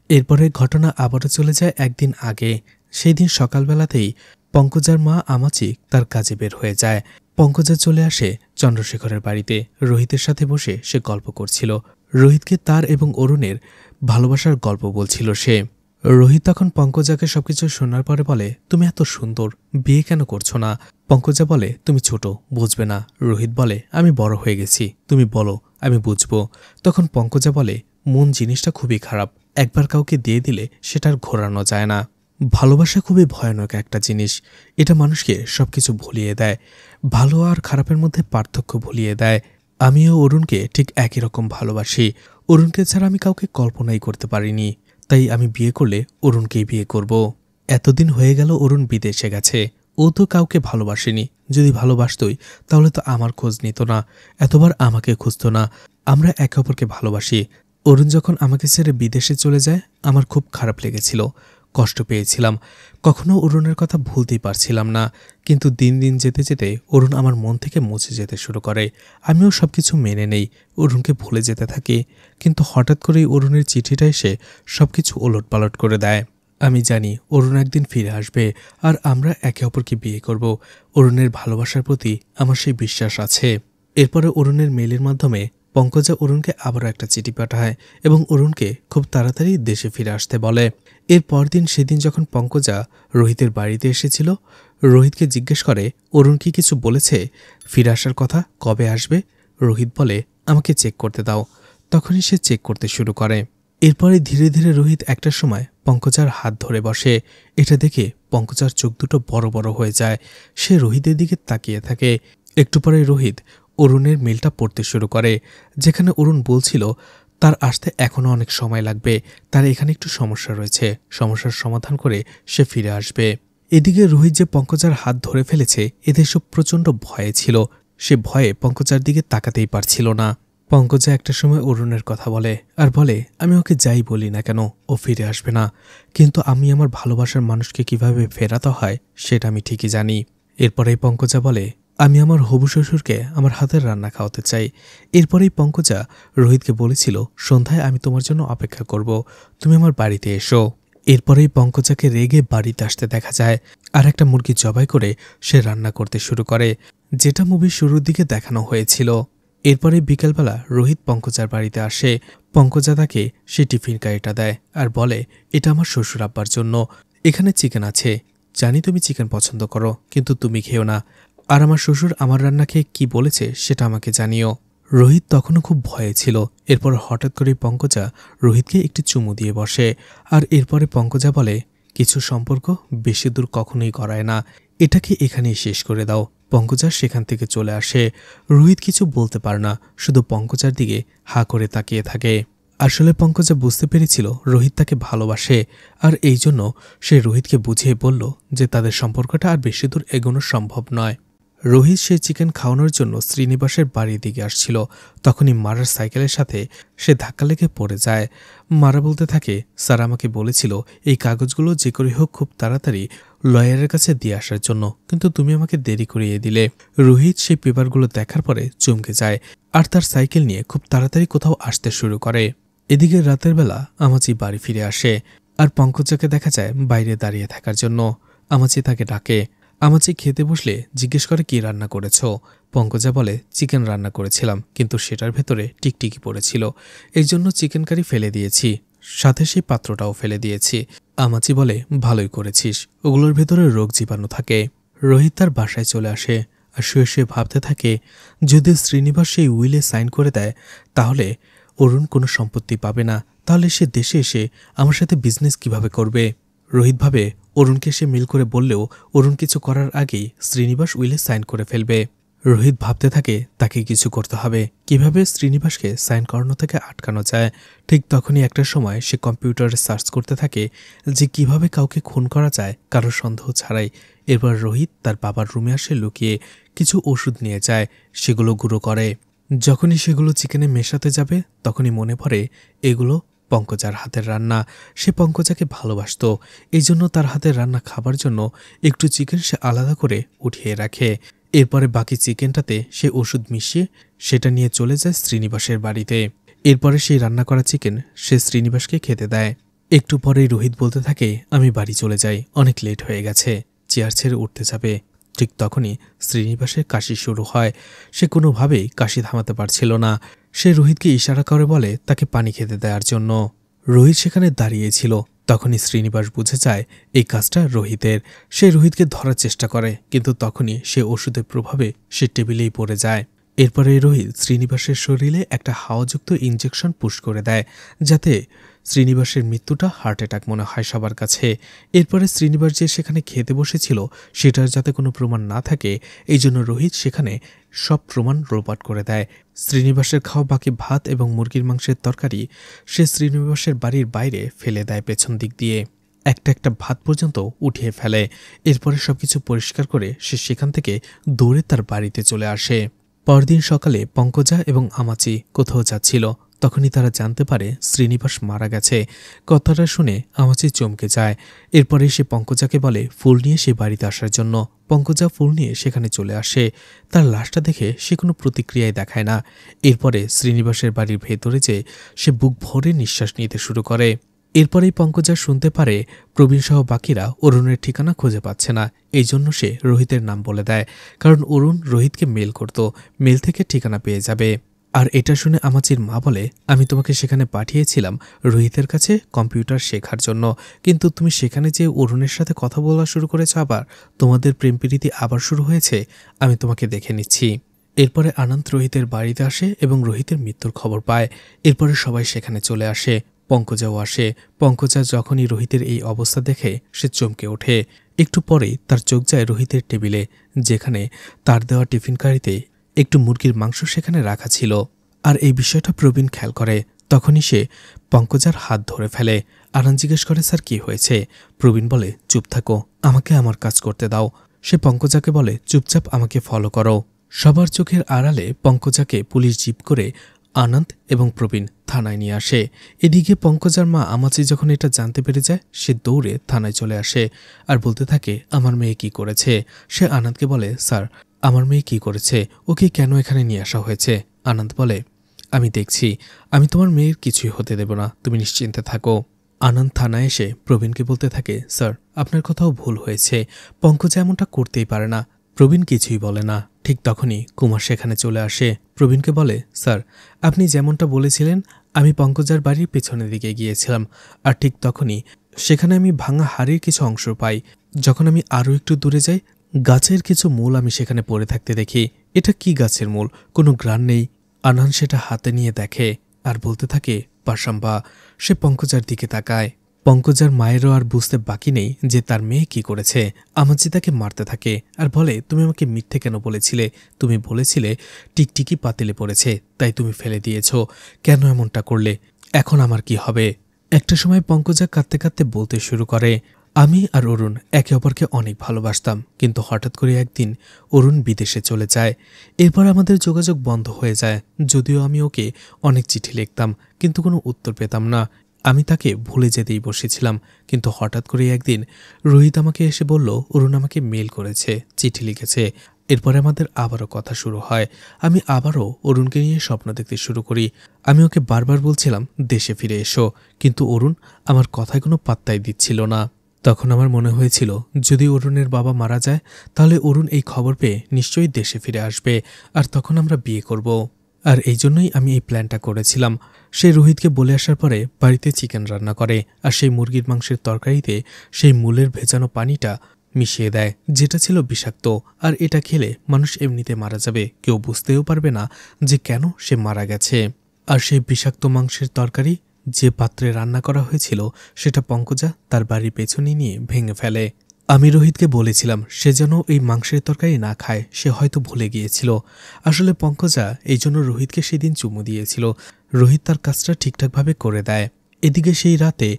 এরপরে ঘটনা আবারও চলে যায় একদিন আগে। সেই দিন সকালবেলাতেই পঙ্কজার মা আমাচি তার কাজে বের হয়ে যায়। পঙ্কজা চলে আসে চন্দ্রশেখরের বাড়িতে। রোহিতের সাথে বসে সে গল্প করছিল। রোহিতকে তার এবং অরুণের ভালোবাসার গল্প বলছিল সে। রোহিত তখন পঙ্কজাকে সবকিছু শোনার পরে বলে, তুমি এত সুন্দর, বিয়ে কেন করছো না? পঙ্কজা বলে, তুমি ছোট, বুঝবে না। রোহিত বলে, আমি বড় হয়ে গেছি, তুমি বলো, আমি বুঝবো। তখন পঙ্কজা বলে, মন জিনিসটা খুবই খারাপ, একবার কাউকে দিয়ে দিলে সেটা আর ঘোরানো যায় না। ভালোবাসা খুবই ভয়ানক একটা জিনিস, এটা মানুষকে সবকিছু ভুলিয়ে দেয়, ভালো আর খারাপের মধ্যে পার্থক্য ভুলিয়ে দেয়। আমিও অরুণকে ঠিক একই রকম ভালোবাসি। অরুণকে ছাড়া আমি কাউকে কল্পনাই করতে পারিনি, তাই আমি বিয়ে করলে অরুণকেই বিয়ে করব। এতদিন হয়ে গেল অরুণ বিদেশে গেছে, ও তো কাউকে ভালোবাসেনি। যদি ভালোবাসতই তাহলে তো আমার খোঁজ নিত না, এতবার আমাকে খুঁজত না। আমরা একে অপরকে ভালোবাসি। অরুণ যখন আমাকে ছেড়ে বিদেশে চলে যায় আমার খুব খারাপ লেগেছিল, কষ্ট পেয়েছিলাম, কখনো অরুণের কথা ভুলতেই পারছিলাম না। কিন্তু দিন দিন যেতে যেতে অরুণ আমার মন থেকে মুছে যেতে শুরু করে। আমিও সবকিছু মেনে নেই, অরুণকে ভুলে যেতে থাকি। কিন্তু হঠাৎ করেই অরুণের চিঠিটা এসে সবকিছু ওলটপালট করে দেয়। আমি জানি অরুণ একদিন ফিরে আসবে আর আমরা একে অপরকে বিয়ে করব। অরুণের ভালোবাসার প্রতি আমার সেই বিশ্বাস আছে। এরপরে অরুণের মেইলের মাধ্যমে পঙ্কজা অরুণকে আবারও একটা চিঠি পাঠায় এবং অরুণকে খুব তাড়াতাড়ি দেশে ফিরে আসতে বলে। এর পরদিন সেদিন যখন পঙ্কজা রোহিতের বাড়িতে এসেছিল, রোহিতকে জিজ্ঞেস করে অরুণ কি কিছু বলেছে, ফিরে আসার কথা, কবে আসবে। রোহিত বলে আমাকে চেক করতে দাও। তখনই সে চেক করতে শুরু করে। এরপরে ধীরে ধীরে রোহিত একটা সময় পঙ্কজার হাত ধরে বসে। এটা দেখে পঙ্কজার চোখ দুটো বড় বড় হয়ে যায়। সে রোহিতের দিকে তাকিয়ে থাকে। একটু পরে রোহিত অরুণের মেলটা পড়তে শুরু করে, যেখানে অরুণ বলছিল তার আসতে এখনও অনেক সময় লাগবে, তার এখানে একটু সমস্যা রয়েছে, সমস্যার সমাধান করে সে ফিরে আসবে। এদিকে রোহিত যে পঙ্কজার হাত ধরে ফেলেছে এতে সব প্রচণ্ড ভয়ে ছিল। সে ভয়ে পঙ্কজার দিকে তাকাতেই পারছিল না। পঙ্কজা একটা সময় অরুণের কথা বলে আর বলে আমি ওকে যাই বলি না কেন ও ফিরে আসবে না, কিন্তু আমি আমার ভালোবাসার মানুষকে কিভাবে ফেরাতে হয় সেটা আমি ঠিকই জানি। এরপরেই পঙ্কজা বলে আমি আমার হবু শ্বশুরকে আমার হাতের রান্না খাওয়াতে চাই। এরপরেই পঙ্কজা রোহিতকে বলেছিল সন্ধ্যায় আমি তোমার জন্য অপেক্ষা করব, তুমি আমার বাড়িতে এসো। এরপরেই পঙ্কজাকে রেগে বাড়িতে আসতে দেখা যায় আর একটা মুরগি জবাই করে সে রান্না করতে শুরু করে, যেটা মুভির শুরুর দিকে দেখানো হয়েছিল। এরপরে বিকেলবেলা রোহিত পঙ্কজার বাড়িতে আসে। পঙ্কজা তাকে সে টিফিন কারিটা দেয় আর বলে এটা আমার শ্বশুর আব্বার জন্য, এখানে চিকেন আছে, জানি তুমি চিকেন পছন্দ করো, কিন্তু তুমি খেও না। আর আমার শ্বশুর আমার রান্না খেয়ে কী বলেছে সেটা আমাকে জানিও। রোহিত তখনও খুব ভয়ে ছিল। এরপর হঠাৎ করে পঙ্কজা রোহিতকে একটি চুমু দিয়ে বসে আর এরপরে পঙ্কজা বলে কিছু সম্পর্ক বেশি দূর কখনোই করায় না, এটাকে এখানেই শেষ করে দাও। পঙ্কজা সেখান থেকে চলে আসে। রোহিত কিছু বলতে পারে না, শুধু পঙ্কজার দিকে হা করে তাকিয়ে থাকে। আসলে পঙ্কজা বুঝতে পেরেছিল রোহিত তাকে ভালোবাসে আর এই জন্য সে রোহিতকে বুঝিয়ে বলল যে তাদের সম্পর্কটা আর বেশি দূর এগোনো সম্ভব নয়। রোহিত সেই চিকেন খাওয়ানোর জন্য শ্রীনিবাসের বাড়ির দিকে আসছিল। তখনই মারার সাইকেলের সাথে সে ধাক্কা লেগে পড়ে যায়। মারা বলতে থাকে স্যার আমাকে বলেছিল এই কাগজগুলো যে করে হোক খুব তাড়াতাড়ি লয়ারের কাছে দিয়ে আসার জন্য, কিন্তু তুমি আমাকে দেরি করিয়ে দিলে। রোহিত সেই পেপারগুলো দেখার পরে চমকে যায় আর তার সাইকেল নিয়ে খুব তাড়াতাড়ি কোথাও আসতে শুরু করে। এদিকে রাতের বেলা আমাচি বাড়ি ফিরে আসে আর পঙ্কজাকে দেখা যায় বাইরে দাঁড়িয়ে থাকার জন্য। আমাচি তাকে ডাকে। আমাচি খেতে বসলে জিজ্ঞেস করে কি রান্না করেছ। পঙ্কজা বলে চিকেন রান্না করেছিলাম, কিন্তু সেটার ভেতরে টিকটিকি পড়েছিল, এই জন্য চিকেন কারি ফেলে দিয়েছি, সাথে সেই পাত্রটাও ফেলে দিয়েছি। আমাচি বলে ভালোই করেছিস, ওগুলোর ভেতরে রোগ জীবাণু থাকে। রোহিত তার বাসায় চলে আসে আর শুয়ে শুয়ে ভাবতে থাকে যদি শ্রীনিবাস সেই উইলে সাইন করে দেয় তাহলে অরুণ কোনো সম্পত্তি পাবে না, তাহলে সে দেশে এসে আমার সাথে বিজনেস কিভাবে করবে। রোহিত ভাবে অরুণকে সে মিল করে বললেও অরুণ কিছু করার আগেই শ্রীনিবাস উইলে সাইন করে ফেলবে। রোহিত ভাবতে থাকে তাকে কিছু করতে হবে, কিভাবে শ্রীনিবাসকে সাইন করানো থেকে আটকানো যায়। ঠিক তখনই একটা সময় সে কম্পিউটারে সার্চ করতে থাকে যে কিভাবে কাউকে খুন করা যায় কারোর সন্দেহ ছাড়াই। এরপর রোহিত তার বাবার রুমে আসে লুকিয়ে কিছু ওষুধ নিয়ে যায়, সেগুলো গুঁড়ো করে। যখনই সেগুলো চিকেনে মেশাতে যাবে তখনই মনে পড়ে এগুলো পঙ্কজার হাতের রান্না। সে পঙ্কজাকে ভালোবাসত, এই জন্য তার হাতের রান্না খাবার জন্য একটু চিকেন সে আলাদা করে উঠিয়ে রাখে। এরপরে বাকি চিকেনটাতে সে ওষুধ মিশিয়ে সেটা নিয়ে চলে যায় শ্রীনিবাসের বাড়িতে। এরপরে সেই রান্না করা চিকেন সে শ্রীনিবাসকে খেতে দেয়। একটু পরেই রোহিত বলতে থাকে আমি বাড়ি চলে যাই, অনেক লেট হয়ে গেছে। চেয়ার ছেড়ে উঠতে যাবে, ঠিক তখনই শ্রীনিবাসের কাশি শুরু হয়। সে কোনোভাবেই কাশি থামাতে পারছিল না। সে রোহিতকে ইশারা করে বলে তাকে পানি খেতে দেওয়ার জন্য। রোহিত সেখানে দাঁড়িয়েছিল। তখনই শ্রীনিবাস বুঝে যায় এই কাজটা রোহিতের। সে রোহিতকে ধরার চেষ্টা করে, কিন্তু তখনই সে ওষুধের প্রভাবে সে টেবিলেই পড়ে যায়। এরপরে রোহিত শ্রীনিবাসের শরীরে একটা হাওয়াযুক্ত ইঞ্জেকশন পুশ করে দেয়, যাতে শ্রীনিবাসের মৃত্যুটা হার্ট অ্যাটাক মনে হয় সবার কাছে। এরপরে শ্রীনিবাস যে সেখানে খেতে বসেছিল সেটার যাতে কোনো প্রমাণ না থাকে, এই জন্য রোহিত সেখানে সব প্রমাণ লোপাট করে দেয়। শ্রীনিবাসের খাওয়া বাকি ভাত এবং মুরগির মাংসের তরকারি সে শ্রীনিবাসের বাড়ির বাইরে ফেলে দেয় পেছন দিক দিয়ে, একটা একটা ভাত পর্যন্ত উঠিয়ে ফেলে। এরপরে সবকিছু পরিষ্কার করে সে সেখান থেকে দৌড়ে তার বাড়িতে চলে আসে। পরদিন সকালে পঙ্কজা এবং আমাচি কোথাও যাচ্ছিল, তখনই তারা জানতে পারে শ্রীনিবাস মারা গেছে। কথাটা শুনে আমাচি চমকে যায়। এরপরে সে পঙ্কজাকে বলে ফুল নিয়ে সে বাড়িতে আসার জন্য। পঙ্কজা ফুল নিয়ে সেখানে চলে আসে। তার লাশটা দেখে সে কোনো প্রতিক্রিয়াই দেখায় না। এরপরে শ্রীনিবাসের বাড়ির ভেতরে যে সে বুক ভরে নিঃশ্বাস নিতে শুরু করে। এরপরেই পঙ্কজা শুনতে পারে প্রবীণসহ বাকিরা অরুণের ঠিকানা খুঁজে পাচ্ছে না। এই জন্য সে রোহিতের নাম বলে দেয়, কারণ অরুণ রোহিতকে মেল করত, মেল থেকে ঠিকানা পেয়ে যাবে। আর এটা শুনে আমাচির মা বলে, আমি তোমাকে সেখানে পাঠিয়েছিলাম রোহিতের কাছে কম্পিউটার শেখার জন্য, কিন্তু তুমি সেখানে যে অরুণের সাথে কথা বলা শুরু করেছ, আবার তোমাদের প্রেম প্রীতি আবার শুরু হয়েছে। আমি তোমাকে দেখে নিচ্ছি। এরপরে আনন্দ রোহিতের বাড়িতে আসে এবং রোহিতের মৃত্যুর খবর পায়। এরপরে সবাই সেখানে চলে আসে, পঙ্কজাও আসে। পঙ্কজা যখনই রোহিতের এই অবস্থা দেখে সে চমকে ওঠে। একটু পরেই তার চোখ যায় রোহিতের টেবিলে, যেখানে তার দেওয়া টিফিন কারিতে একটু মুরগির মাংস সেখানে রাখা ছিল। আর এই বিষয়টা প্রবীণ খেয়াল করে। তখনই সে পঙ্কজার হাত ধরে ফেলে। আনন্দ জিজ্ঞেস করে, স্যার কি হয়েছে? প্রবীণ বলে, চুপ থাকো, আমাকে আমার কাজ করতে দাও। সে পঙ্কজাকে বলে, চুপচাপ আমাকে ফলো করো। সবার চোখের আড়ালে পঙ্কজাকে পুলিশ জিপ করে আনন্দ এবং প্রবীণ থানায় নিয়ে আসে। এদিকে পঙ্কজার মা আমাচি যখন এটা জানতে পেরে যায়, সে দৌড়ে থানায় চলে আসে আর বলতে থাকে, আমার মেয়ে কি করেছে? সে আনন্দকে বলে, স্যার আমার মেয়ে কি করেছে? ওকে কেন এখানে নিয়ে আসা হয়েছে? আনন্দ বলে, আমি দেখছি, আমি তোমার মেয়ের কিছুই হতে দেব না, তুমি নিশ্চিন্তে থাকো। আনন্দ থানায় এসে প্রবীণকে বলতে থাকে, স্যার আপনার কথাও ভুল হয়েছে, পঙ্কজা এমনটা করতেই পারে না। প্রবীণ কিছুই বলে না। ঠিক তখনই কুমার সেখানে চলে আসে। প্রবীণকে বলে, স্যার আপনি যেমনটা বলেছিলেন, আমি পঙ্কজার বাড়ির পেছনের দিকে গিয়েছিলাম, আর ঠিক তখনই সেখানে আমি ভাঙা হাড়ির কিছু অংশ পাই। যখন আমি আরও একটু দূরে যাই, গাছের কিছু মূল আমি সেখানে পড়ে থাকতে দেখি। এটা কি গাছের মূল? কোনো গ্রান নেই। আনন্দ সেটা হাতে নিয়ে দেখে আর বলতে থাকে, পাশাম্বা। সে পঙ্কজার দিকে তাকায়। পঙ্কজার মায়েরও আর বুঝতে বাকি নেই যে তার মেয়ে কি করেছে। আমাজি তাকে মারতে থাকে আর বলে, তুমি আমাকে মিথ্যে কেন বলেছিলে? তুমি বলেছিলে টিকটিকি পাতিলে পড়েছে, তাই তুমি ফেলে দিয়েছ। কেন এমনটা করলে? এখন আমার কি হবে? একটা সময় পঙ্কজা কাঁদতে কাঁদতে বলতে শুরু করে, আমি আর অরুণ একে অপরকে অনেক ভালোবাসতাম, কিন্তু হঠাৎ করে একদিন অরুণ বিদেশে চলে যায়। এরপর আমাদের যোগাযোগ বন্ধ হয়ে যায়। যদিও আমি ওকে অনেক চিঠি লিখতাম, কিন্তু কোনো উত্তর পেতাম না। আমি তাকে ভুলে যেতেই বসেছিলাম, কিন্তু হঠাৎ করে একদিন রোহিত আমাকে এসে বলল, অরুণ আমাকে মেল করেছে, চিঠি লিখেছে। এরপরে আমাদের আবারও কথা শুরু হয়। আমি আবারও অরুণকে নিয়ে স্বপ্ন দেখতে শুরু করি। আমি ওকে বারবার বলছিলাম দেশে ফিরে এসো, কিন্তু অরুণ আমার কথায় কোনো পাত্তাই দিচ্ছিল না। তখন আমার মনে হয়েছিল, যদি অরুণের বাবা মারা যায়, তাহলে অরুণ এই খবর পেয়ে নিশ্চয়ই দেশে ফিরে আসবে, আর তখন আমরা বিয়ে করব। আর এই জন্যই আমি এই প্ল্যানটা করেছিলাম। সে রোহিতকে বলে আসার পরে বাড়িতে চিকেন রান্না করে, আর সেই মুরগির মাংসের তরকারিতে সেই মূলের ভেজানো পানিটা মিশিয়ে দেয়, যেটা ছিল বিষাক্ত। আর এটা খেলে মানুষ এমনিতে মারা যাবে, কেউ বুঝতেও পারবে না যে কেন সে মারা গেছে। আর সেই বিষাক্ত মাংসের তরকারি যে পাত্রে রান্না করা হয়েছিল, সেটা পঙ্কজা তার বাড়ির পেছনে নিয়ে ভেঙে ফেলে। আমি রোহিতকে বলেছিলাম সে যেন এই মাংসের তরকারি না খায়, সে হয়তো ভুলে গিয়েছিল। আসলে পঙ্কজা এই জন্য রোহিতকে সেদিন চুমু দিয়েছিল। রোহিত তার কাজটা ঠিকঠাকভাবে করে দেয়। এদিকে সেই রাতে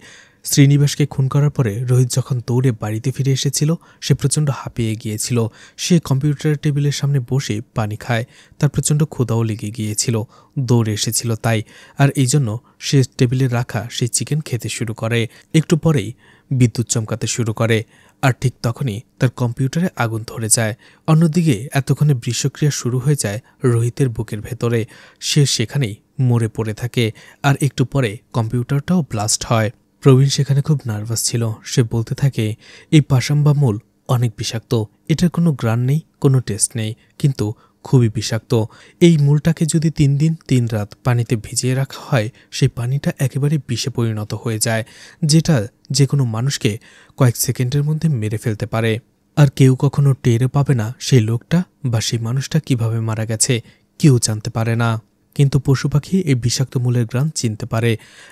শ্রীনিবাসকে খুন করার পরে রোহিত যখন দৌড়ে বাড়িতে ফিরে এসেছিল, সে প্রচণ্ড হাঁপিয়ে গিয়েছিল। সে কম্পিউটার টেবিলের সামনে বসে পানি খায়। তার প্রচণ্ড ক্ষুধাও লেগে গিয়েছিল, দৌড়ে এসেছিল তাই। আর এই জন্য সে টেবিলে রাখা সেই চিকেন খেতে শুরু করে। একটু পরেই বিদ্যুৎ চমকাতে শুরু করে, আর ঠিক তখনই তার কম্পিউটারে আগুন ধরে যায়। অন্যদিকে এতক্ষণে বিষক্রিয়া শুরু হয়ে যায় রোহিতের বুকের ভেতরে। সে সেখানেই মরে পড়ে থাকে, আর একটু পরে কম্পিউটারটাও ব্লাস্ট হয়। প্রবীণ সেখানে খুব নার্ভাস ছিল। সে বলতে থাকে, এই পাশাম্বা মূল অনেক বিষাক্ত, এটার কোনো গ্রান নেই, কোনো টেস্ট নেই, কিন্তু খুবই বিষাক্ত। এই মূলটাকে যদি 3 দিন 3 রাত পানিতে ভিজিয়ে রাখা হয়, সেই পানিটা একেবারে বিষে পরিণত হয়ে যায়, যেটা যে কোনো মানুষকে কয়েক সেকেন্ডের মধ্যে মেরে ফেলতে পারে। আর কেউ কখনো টেরও পাবে না সেই লোকটা বা সেই মানুষটা কিভাবে মারা গেছে, কেউ জানতে পারে না। কিন্তু পশু পাখি এই বিষাক্ত মূলের গ্রান চিনতে পারে,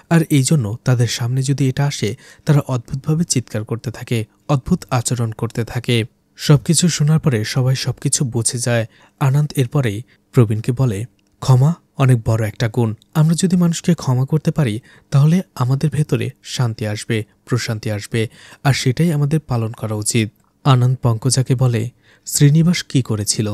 আর এই জন্য তাদের সামনে যদি এটা আসে, তারা অদ্ভুতভাবে চিৎকার করতে থাকে, অদ্ভুত আচরণ করতে থাকে। সবকিছু শোনার পরে সবাই সবকিছু বুঝে যায়। আনন্দ এরপরেই প্রবীণকে বলে, ক্ষমা অনেক বড় একটা গুণ। আমরা যদি মানুষকে ক্ষমা করতে পারি, তাহলে আমাদের ভেতরে শান্তি আসবে, প্রশান্তি আসবে, আর সেটাই আমাদের পালন করা উচিত। আনন্দ পঙ্কজাকে বলে, শ্রীনিবাস কি করেছিল?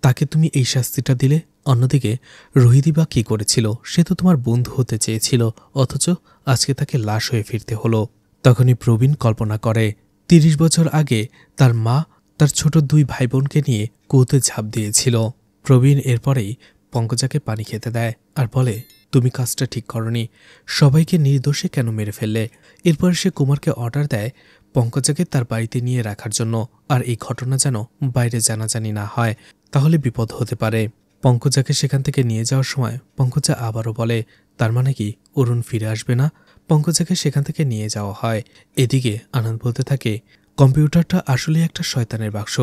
তাকে তুমি এই শাস্তিটা দিলে, অন্যদিকে রোহিতই বা কী করেছিল? সে তো তোমার বন্ধু হতে চেয়েছিল, অথচ আজকে তাকে লাশ হয়ে ফিরতে হলো। তখনই প্রবীণ কল্পনা করে ৩০ বছর আগে তার মা তার ছোট ২ ভাই বোনকে নিয়ে কুয়োতে ঝাঁপ দিয়েছিল। প্রবীণ এরপরেই পঙ্কজাকে পানি খেতে দেয় আর বলে, তুমি কাজটা ঠিক করনি, সবাইকে নির্দোষে কেন মেরে ফেললে? এরপর সে কুমারকে অর্ডার দেয় পঙ্কজাকে তার বাড়িতে নিয়ে রাখার জন্য, আর এই ঘটনা যেন বাইরে জানাজানি না হয়, তাহলে বিপদ হতে পারে। পঙ্কজাকে সেখান থেকে নিয়ে যাওয়ার সময় পঙ্কজা আবারও বলে, তার মানে কি অরুণ ফিরে আসবে না? পঙ্কজাকে সেখান থেকে নিয়ে যাওয়া হয়। এদিকে আনন্দ বলতে থাকে, কম্পিউটারটা আসলে একটা শয়তানের বাক্স,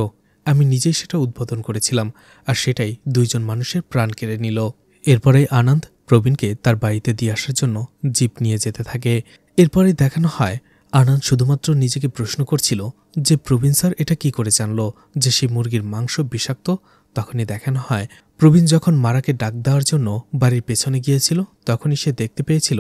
আমি নিজেই সেটা উদ্বোধন করেছিলাম, আর সেটাই ২ জন মানুষের প্রাণ কেড়ে নিল। এরপরেই আনন্দ প্রবীণকে তার বাড়িতে দিয়ে আসার জন্য জিপ নিয়ে যেতে থাকে। এরপরেই দেখানো হয় আনন্দ শুধুমাত্র নিজেকে প্রশ্ন করছিল যে প্রবীণ স্যার এটা কি করে জানল যে সেই মুরগির মাংস বিষাক্ত। তখনই দেখানো হয় প্রবীণ যখন মারাকে ডাক দেওয়ার জন্য বাড়ির পেছনে গিয়েছিল, তখনই সে দেখতে পেয়েছিল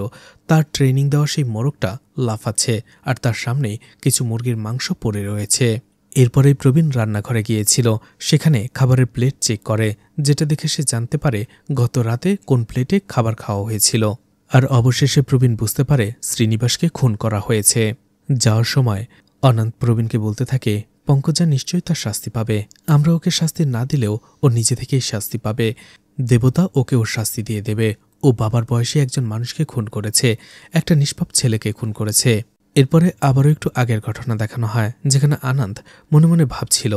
তার ট্রেনিং দেওয়া সেই মোরগটা লাফাচ্ছে আর তার সামনেই কিছু মুরগির মাংস পড়ে রয়েছে। এরপরেই প্রবীণ রান্নাঘরে গিয়েছিল, সেখানে খাবারের প্লেট চেক করে, যেটা দেখে সে জানতে পারে গত রাতে কোন প্লেটে খাবার খাওয়া হয়েছিল। আর অবশেষে প্রবীণ বুঝতে পারে শ্রীনিবাসকে খুন করা হয়েছে। যাওয়ার সময় অনন্ত প্রবীণকে বলতে থাকে, পঙ্কজা নিশ্চয়ই তার শাস্তি পাবে, আমরা ওকে শাস্তি না দিলেও ও নিজে থেকেই শাস্তি পাবে, দেবতা ওকে ওর শাস্তি দিয়ে দেবে। ও বাবার বয়সী একজন মানুষকে খুন করেছে, একটা নিষ্পাপ ছেলেকে খুন করেছে। এরপরে আবারও একটু আগের ঘটনা দেখানো হয়, যেখানে আনন্দ মনে মনে ভাবছিল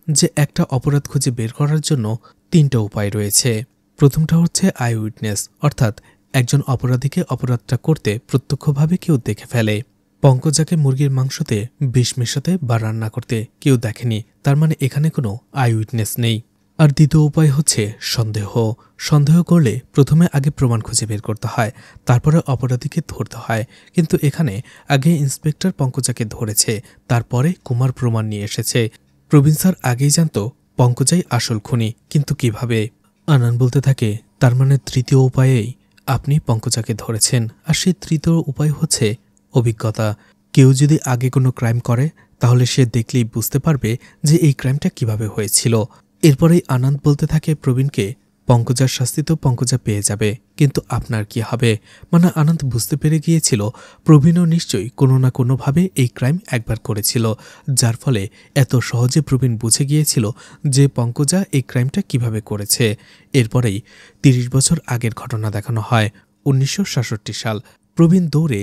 যে একটা অপরাধ খুঁজে বের করার জন্য ৩টা উপায় রয়েছে। প্রথমটা হচ্ছে আই উইটনেস, অর্থাৎ একজন অপরাধীকে অপরাধটা করতে প্রত্যক্ষভাবে কেউ দেখে ফেলে। পঙ্কজাকে মুরগির মাংসতে বিষ মেশাতে বা রান্না করতে কেউ দেখেনি, তার মানে এখানে কোনো আই উইটনেস নেই। আর দ্বিতীয় উপায় হচ্ছে সন্দেহ। সন্দেহ করলে প্রথমে আগে প্রমাণ খুঁজে বের করতে হয়, তারপরে অপরাধীকে ধরতে হয়। কিন্তু এখানে আগে ইন্সপেক্টর পঙ্কজাকে ধরেছে, তারপরে কুমার প্রমাণ নিয়ে এসেছে। প্রবীণ স্যার আগেই জানত পঙ্কজাই আসল খুনি, কিন্তু কিভাবে? আনন্দ বলতে থাকে, তার মানে তৃতীয় উপায়েই আপনি পঙ্কজাকে ধরেছেন। আর সেই তৃতীয় উপায় হচ্ছে অভিজ্ঞতা। কেউ যদি আগে কোনো ক্রাইম করে তাহলে সে দেখলেই বুঝতে পারবে যে এই ক্রাইমটা কিভাবে হয়েছিল। এরপরেই আনন্দ বলতে থাকে প্রবীণকে, পঙ্কজার শাস্তি তো পঙ্কজা পেয়ে যাবে, কিন্তু আপনার কি হবে? মানে আনন্দ বুঝতে পেরে গিয়েছিল প্রবীণও নিশ্চয়ই কোনো না কোনোভাবে এই ক্রাইম একবার করেছিল, যার ফলে এত সহজে প্রবীণ বুঝে গিয়েছিল যে পঙ্কজা এই ক্রাইমটা কিভাবে করেছে। এরপরেই ৩০ বছর আগের ঘটনা দেখানো হয়, ১৯৬৭ সাল। প্রবীণ দৌড়ে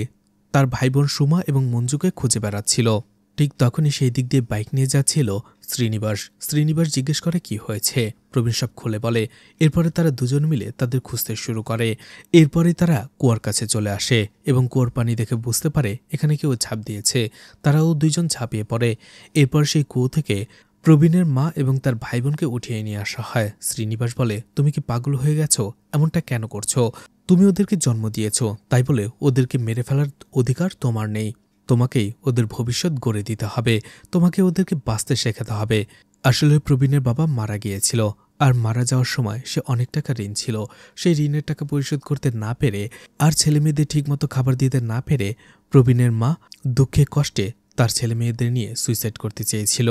তার ভাইবোন সুমা এবং মঞ্জুকে খুঁজে বেড়াচ্ছিল। ঠিক তখনই সেই দিক দিয়ে বাইক নিয়ে যাচ্ছিল শ্রীনিবাস। শ্রীনিবাস জিজ্ঞেস করে কি হয়েছে, প্রবীণ সব খুলে বলে। এরপরে তারা দুজন মিলে তাদের খুঁজতে শুরু করে। এরপরে তারা কুয়ার কাছে চলে আসে এবং কুয়ার পানি দেখে বুঝতে পারে এখানে কেউ ঝাঁপ দিয়েছে। তারাও ২ জন ঝাঁপিয়ে পড়ে। এরপর সেই কুয়ো থেকে প্রবীণের মা এবং তার ভাই বোনকে উঠিয়ে নিয়ে আসা হয়। শ্রীনিবাস বলে, তুমি কি পাগল হয়ে গেছো? এমনটা কেন করছো? তুমি ওদেরকে জন্ম দিয়েছ, তাই বলে ওদেরকে মেরে ফেলার অধিকার তোমার নেই। তোমাকেই ওদের ভবিষ্যৎ গড়ে দিতে হবে, তোমাকে ওদেরকে বাঁচতে শেখাতে হবে। আসলে প্রবীণের বাবা মারা গিয়েছিল, আর মারা যাওয়ার সময় সে অনেক টাকা ঋণ ছিল। সেই ঋণের টাকা পরিশোধ করতে না পেরে আর ছেলেমেয়েদের ঠিকমতো খাবার দিতে না পেরে প্রবীণের মা দুঃখে কষ্টে তার ছেলেমেয়েদের নিয়ে সুইসাইড করতে চেয়েছিল।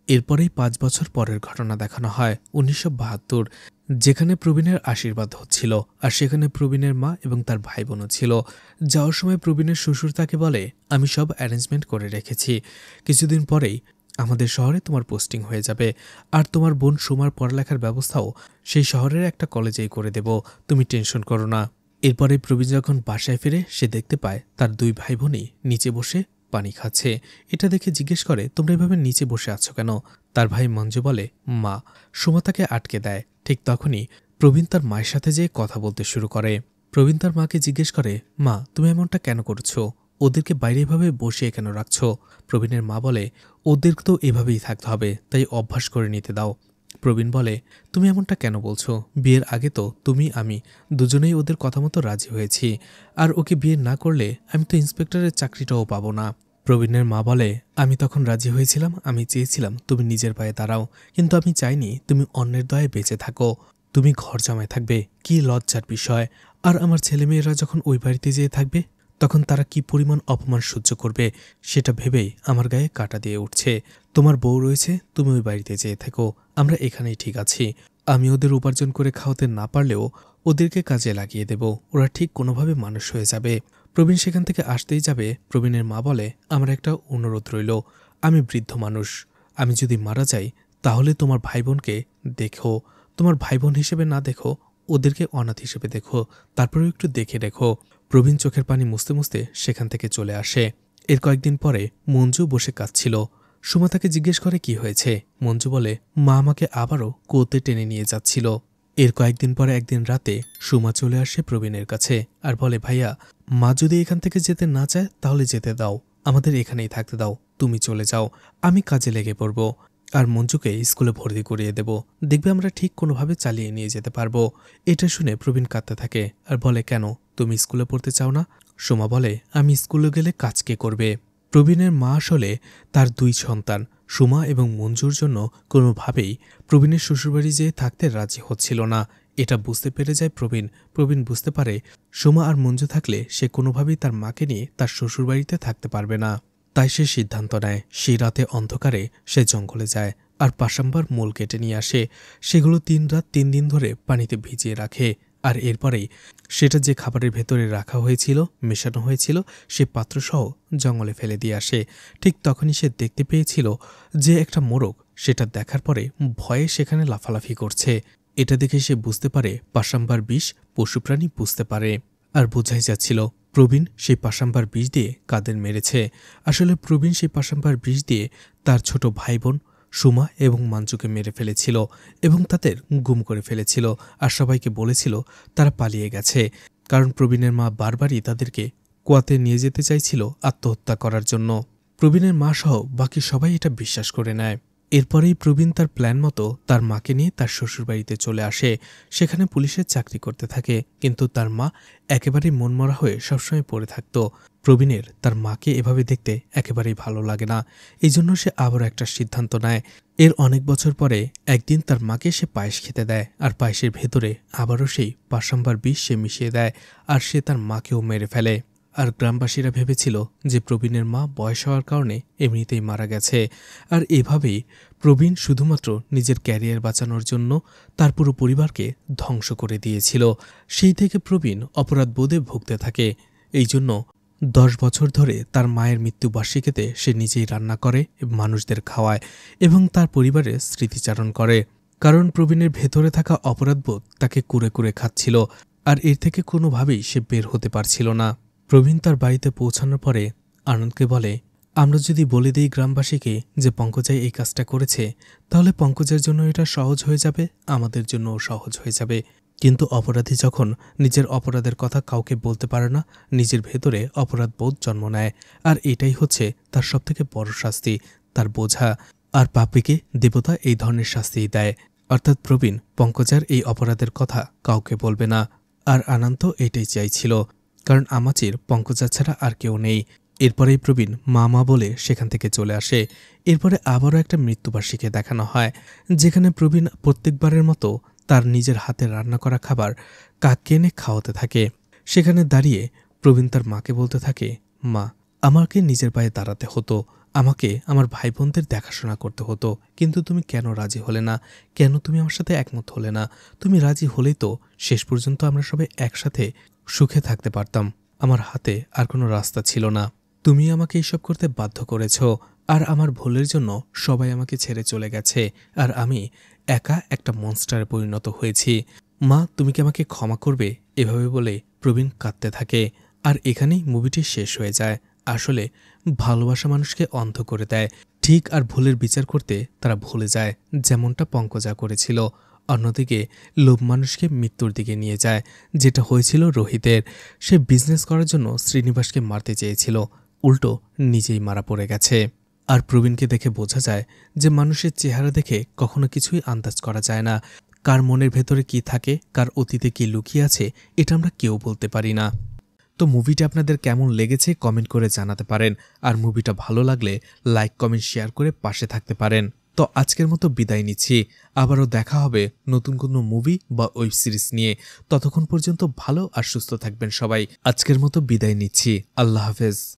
এরপরেই ৫ বছর পরের ঘটনা দেখানো হয় ১৯৭২, যেখানে প্রবীণের আশীর্বাদ হচ্ছিল, আর সেখানে প্রবীণের মা এবং তার ভাই বোনও ছিল। যাওয়ার সময় প্রবীণের শ্বশুর তাকে বলে, আমি সব অ্যারেঞ্জমেন্ট করে রেখেছি, কিছুদিন পরেই আমাদের শহরে তোমার পোস্টিং হয়ে যাবে, আর তোমার বোন সুমার পড়ালেখার ব্যবস্থাও সেই শহরের একটা কলেজেই করে দেব, তুমি টেনশন করো না। এরপরে প্রবীণ যখন বাসায় ফিরে সে দেখতে পায় তার ২ ভাই বোনই নিচে বসে পানি খাচ্ছে। এটা দেখে জিজ্ঞেস করে, তোমরা এভাবে নিচে বসে আছো কেন? তার ভাই মঞ্জু বলে, মা। সুমা তাকে আটকে দেয়। ঠিক তখনই প্রবীণ তার মায়ের সাথে যেয়ে কথা বলতে শুরু করে। প্রবীণ তার মাকে জিজ্ঞেস করে, মা তুমি এমনটা কেন করছো? ওদেরকে বাইরে এভাবে বসিয়ে কেন রাখছো? প্রবীণের মা বলে, ওদের তো এভাবেই থাকতে হবে, তাই অভ্যাস করে নিতে দাও। প্রবীণ বলে, তুমি এমনটা কেন বলছো? বিয়ের আগে তো তুমি আমি দুজনেই ওদের কথা মতো রাজি হয়েছি, আর ওকে বিয়ে না করলে আমি তো ইন্সপেক্টরের চাকরিটাও পাবো না। প্রবীণের মা বলে, আমি তখন রাজি হয়েছিলাম, আমি চেয়েছিলাম তুমি নিজের পায়ে দাঁড়াও, কিন্তু আমি চাইনি তুমি অন্যের দয়ে বেঁচে থাকো। তুমি ঘর জামায় থাকবে, কি লজ্জার বিষয়। আর আমার ছেলেমেয়েরা যখন ওই বাড়িতে যেয়ে থাকবে তখন তারা কি পরিমাণ অপমান সহ্য করবে, সেটা ভেবেই আমার গায়ে কাঁটা দিয়ে উঠছে। তোমার বউ রয়েছে, তুমি ওই বাড়িতে যেয়ে থেকো, আমরা এখানেই ঠিক আছি। আমি ওদের উপার্জন করে খাওয়াতে না পারলেও ওদেরকে কাজে লাগিয়ে দেব, ওরা ঠিক কোনোভাবে মানুষ হয়ে যাবে। প্রবীণ সেখান থেকে আসতেই যাবে, প্রবীণের মা বলে, আমার একটা অনুরোধ রইল, আমি বৃদ্ধ মানুষ, আমি যদি মারা যাই তাহলে তোমার ভাই বোনকে দেখো, তোমার ভাই বোন হিসেবে না দেখো, ওদেরকে অনাথ হিসেবে দেখো, তারপরেও একটু দেখে রেখো। প্রবীণ চোখের পানি মুছতে মুছতে সেখান থেকে চলে আসে। এর কয়েকদিন পরে মঞ্জু বসে কাঁদছিল। সুমা তাকে জিজ্ঞেস করে কি হয়েছে। মঞ্জু বলে, মা আমাকে আবারও কুয়োতে টেনে নিয়ে যাচ্ছিল। এর কয়েকদিন পরে একদিন রাতে সুমা চলে আসে প্রবীণের কাছে আর বলে, ভাইয়া, মা যদি এখান থেকে যেতে না চায় তাহলে যেতে দাও, আমাদের এখানেই থাকতে দাও, তুমি চলে যাও, আমি কাজে লেগে পড়ব আর মঞ্জুকে স্কুলে ভর্তি করিয়ে দেব, দেখবে আমরা ঠিক কোনোভাবে চালিয়ে নিয়ে যেতে পারবো। এটা শুনে প্রবীণ কাঁদতে থাকে আর বলে, কেন, তুমি স্কুলে পড়তে চাও না? সুমা বলে, আমি স্কুলে গেলে কাজ কে করবে? প্রবীণের মা আসলে তার 2 সন্তান সুমা এবং মঞ্জুর জন্য কোনোভাবেই প্রবীণের শ্বশুরবাড়ি যেয়ে থাকতে রাজি হচ্ছিল না। এটা বুঝতে পেরে যায় প্রবীণ বুঝতে পারে সুমা আর মঞ্জু থাকলে সে কোনোভাবেই তার মাকে নিয়ে তার শ্বশুরবাড়িতে থাকতে পারবে না। তাই সে সিদ্ধান্ত নেয়, সেই রাতে অন্ধকারে সে জঙ্গলে যায় আর পাশাম্বার মূল কেটে নিয়ে আসে। সেগুলো 3 রাত 3 দিন ধরে পানিতে ভিজিয়ে রাখে আর এরপরেই সেটা যে খাবারের ভেতরে রাখা হয়েছিল, মেশানো হয়েছিল, সে পাত্রসহ জঙ্গলে ফেলে দিয়ে আসে। ঠিক তখনই সে দেখতে পেয়েছিল যে একটা মোরগ, সেটা দেখার পরে ভয়ে সেখানে লাফালাফি করছে। এটা দেখে সে বুঝতে পারে পাশাম্বার বিষ পশুপ্রাণী বুঝতে পারে। আর বোঝাই যাচ্ছিল প্রবীণ সেই পাশাম্বার বিষ দিয়ে কাদের মেরেছে। আসলে প্রবীণ সেই পাশাম্বার বিষ দিয়ে তার ছোট ভাই বোন সুমা এবং মাঞ্জুকে মেরে ফেলেছিল এবং তাদের গুম করে ফেলেছিল আর সবাইকে বলেছিল তারা পালিয়ে গেছে, কারণ প্রবীণের মা বারবারই তাদেরকে কুয়াতে নিয়ে যেতে চাইছিল আত্মহত্যা করার জন্য। প্রবীণের মা সহ বাকি সবাই এটা বিশ্বাস করে নেয়। এরপরেই প্রবীণ তার প্ল্যান মতো তার মাকে নিয়ে তার শ্বশুরবাড়িতে চলে আসে। সেখানে পুলিশের চাকরি করতে থাকে, কিন্তু তার মা একেবারেই মনমরা হয়ে সবসময় পড়ে থাকত। প্রবীণের তার মাকে এভাবে দেখতে একেবারেই ভালো লাগে না, এই জন্য সে আবারও একটা সিদ্ধান্ত নেয়। এর অনেক বছর পরে একদিন তার মাকে সে পায়েস খেতে দেয় আর পায়েসের ভেতরে আবারও সেই পাশাম্বার বিষ সে মিশিয়ে দেয় আর সে তার মাকেও মেরে ফেলে। আর গ্রামবাসীরা ভেবেছিল যে প্রবীণের মা বয়স হওয়ার কারণে এমনিতেই মারা গেছে। আর এভাবেই প্রবীণ শুধুমাত্র নিজের ক্যারিয়ার বাঁচানোর জন্য তার পুরো পরিবারকে ধ্বংস করে দিয়েছিল। সেই থেকে প্রবীণ অপরাধবোধে ভুগতে থাকে। এই জন্য 10 বছর ধরে তার মায়ের মৃত্যুবার্ষিকীতে সে নিজেই রান্না করে, মানুষদের খাওয়ায় এবং তার পরিবারের স্মৃতিচারণ করে। কারণ প্রবীণের ভেতরে থাকা অপরাধবোধ তাকে কুরে কুরে খাচ্ছিল আর এর থেকে কোনোভাবেই সে বের হতে পারছিল না। প্রবীণ তার বাড়িতে পৌঁছানোর পরে আনন্দকে বলে, আমরা যদি বলে দিই গ্রামবাসীকে যে পঙ্কজাই এই কাজটা করেছে, তাহলে পঙ্কজের জন্য এটা সহজ হয়ে যাবে, আমাদের জন্যও সহজ হয়ে যাবে। কিন্তু অপরাধী যখন নিজের অপরাধের কথা কাউকে বলতে পারে না, নিজের ভেতরে অপরাধবোধ জন্ম নেয়। আর এটাই হচ্ছে তার সবথেকে বড় শাস্তি, তার বোঝা। আর পাপীকে দেবতা এই ধরনের শাস্তিই দেয়। অর্থাৎ প্রবীণ পঙ্কজার এই অপরাধের কথা কাউকে বলবে না। আর আনন্দ এটাই চাইছিল, কারণ আমাচির পঙ্কজা ছাড়া আর কেউ নেই। এরপরেই প্রবীণ মা বলে সেখান থেকে চলে আসে। এরপরে আবারও একটা মৃত্যুবার্ষিকী দেখানো হয়, যেখানে প্রবীণ প্রত্যেকবারের মতো তার নিজের হাতে রান্না করা খাবার কাককে এনে খাওয়াতে থাকে। সেখানে দাঁড়িয়ে প্রবীণ তার মাকে বলতে থাকে, মা, আমাকে নিজের পায়ে দাঁড়াতে হতো, আমাকে আমার ভাই বোনদের দেখাশোনা করতে হতো, কিন্তু তুমি কেন রাজি হলে না? কেন তুমি আমার সাথে একমত হলে না? তুমি রাজি হলেই তো শেষ পর্যন্ত আমরা সবাই একসাথে সুখে থাকতে পারতাম। আমার হাতে আর কোনো রাস্তা ছিল না, তুমি আমাকে এইসব করতে বাধ্য করেছ। আর আমার ভুলের জন্য সবাই আমাকে ছেড়ে চলে গেছে আর আমি একা একটা মনস্টারে পরিণত হয়েছি। মা, তুমি কি আমাকে ক্ষমা করবে? এভাবে বলে প্রবীণ কাঁদতে থাকে। আর এখানেই মুভিটি শেষ হয়ে যায়। আসলে ভালোবাসা মানুষকে অন্ধ করে দেয়, ঠিক আর ভুলের বিচার করতে তারা ভুলে যায়, যেমনটা পঙ্কজা করেছিল। অন্যদিকে লোভ মানুষকে মৃত্যুর দিকে নিয়ে যায়, যেটা হয়েছিল রোহিতের। সে বিজনেস করার জন্য শ্রীনিবাসকে মারতে চেয়েছিল, উল্টো নিজেই মারা পড়ে গেছে। আর প্রবীণকে দেখে বোঝা যায় যে মানুষের চেহারা দেখে কখনো কিছুই আন্দাজ করা যায় না। কার মনের ভেতরে কি থাকে, কার অতীতে কি লুকিয়ে আছে, এটা আমরা কেউ বলতে পারি না। তো মুভিটা আপনাদের কেমন লেগেছে কমেন্ট করে জানাতে পারেন। আর মুভিটা ভালো লাগলে লাইক, কমেন্ট, শেয়ার করে পাশে থাকতে পারেন। তো আজকের মতো বিদায় নিচ্ছি। আবারও দেখা হবে নতুন কোনো মুভি বা ওয়েব সিরিজ নিয়ে। ততক্ষণ পর্যন্ত ভালো আর সুস্থ থাকবেন সবাই। আজকের মতো বিদায় নিচ্ছি। আল্লাহ হাফেজ।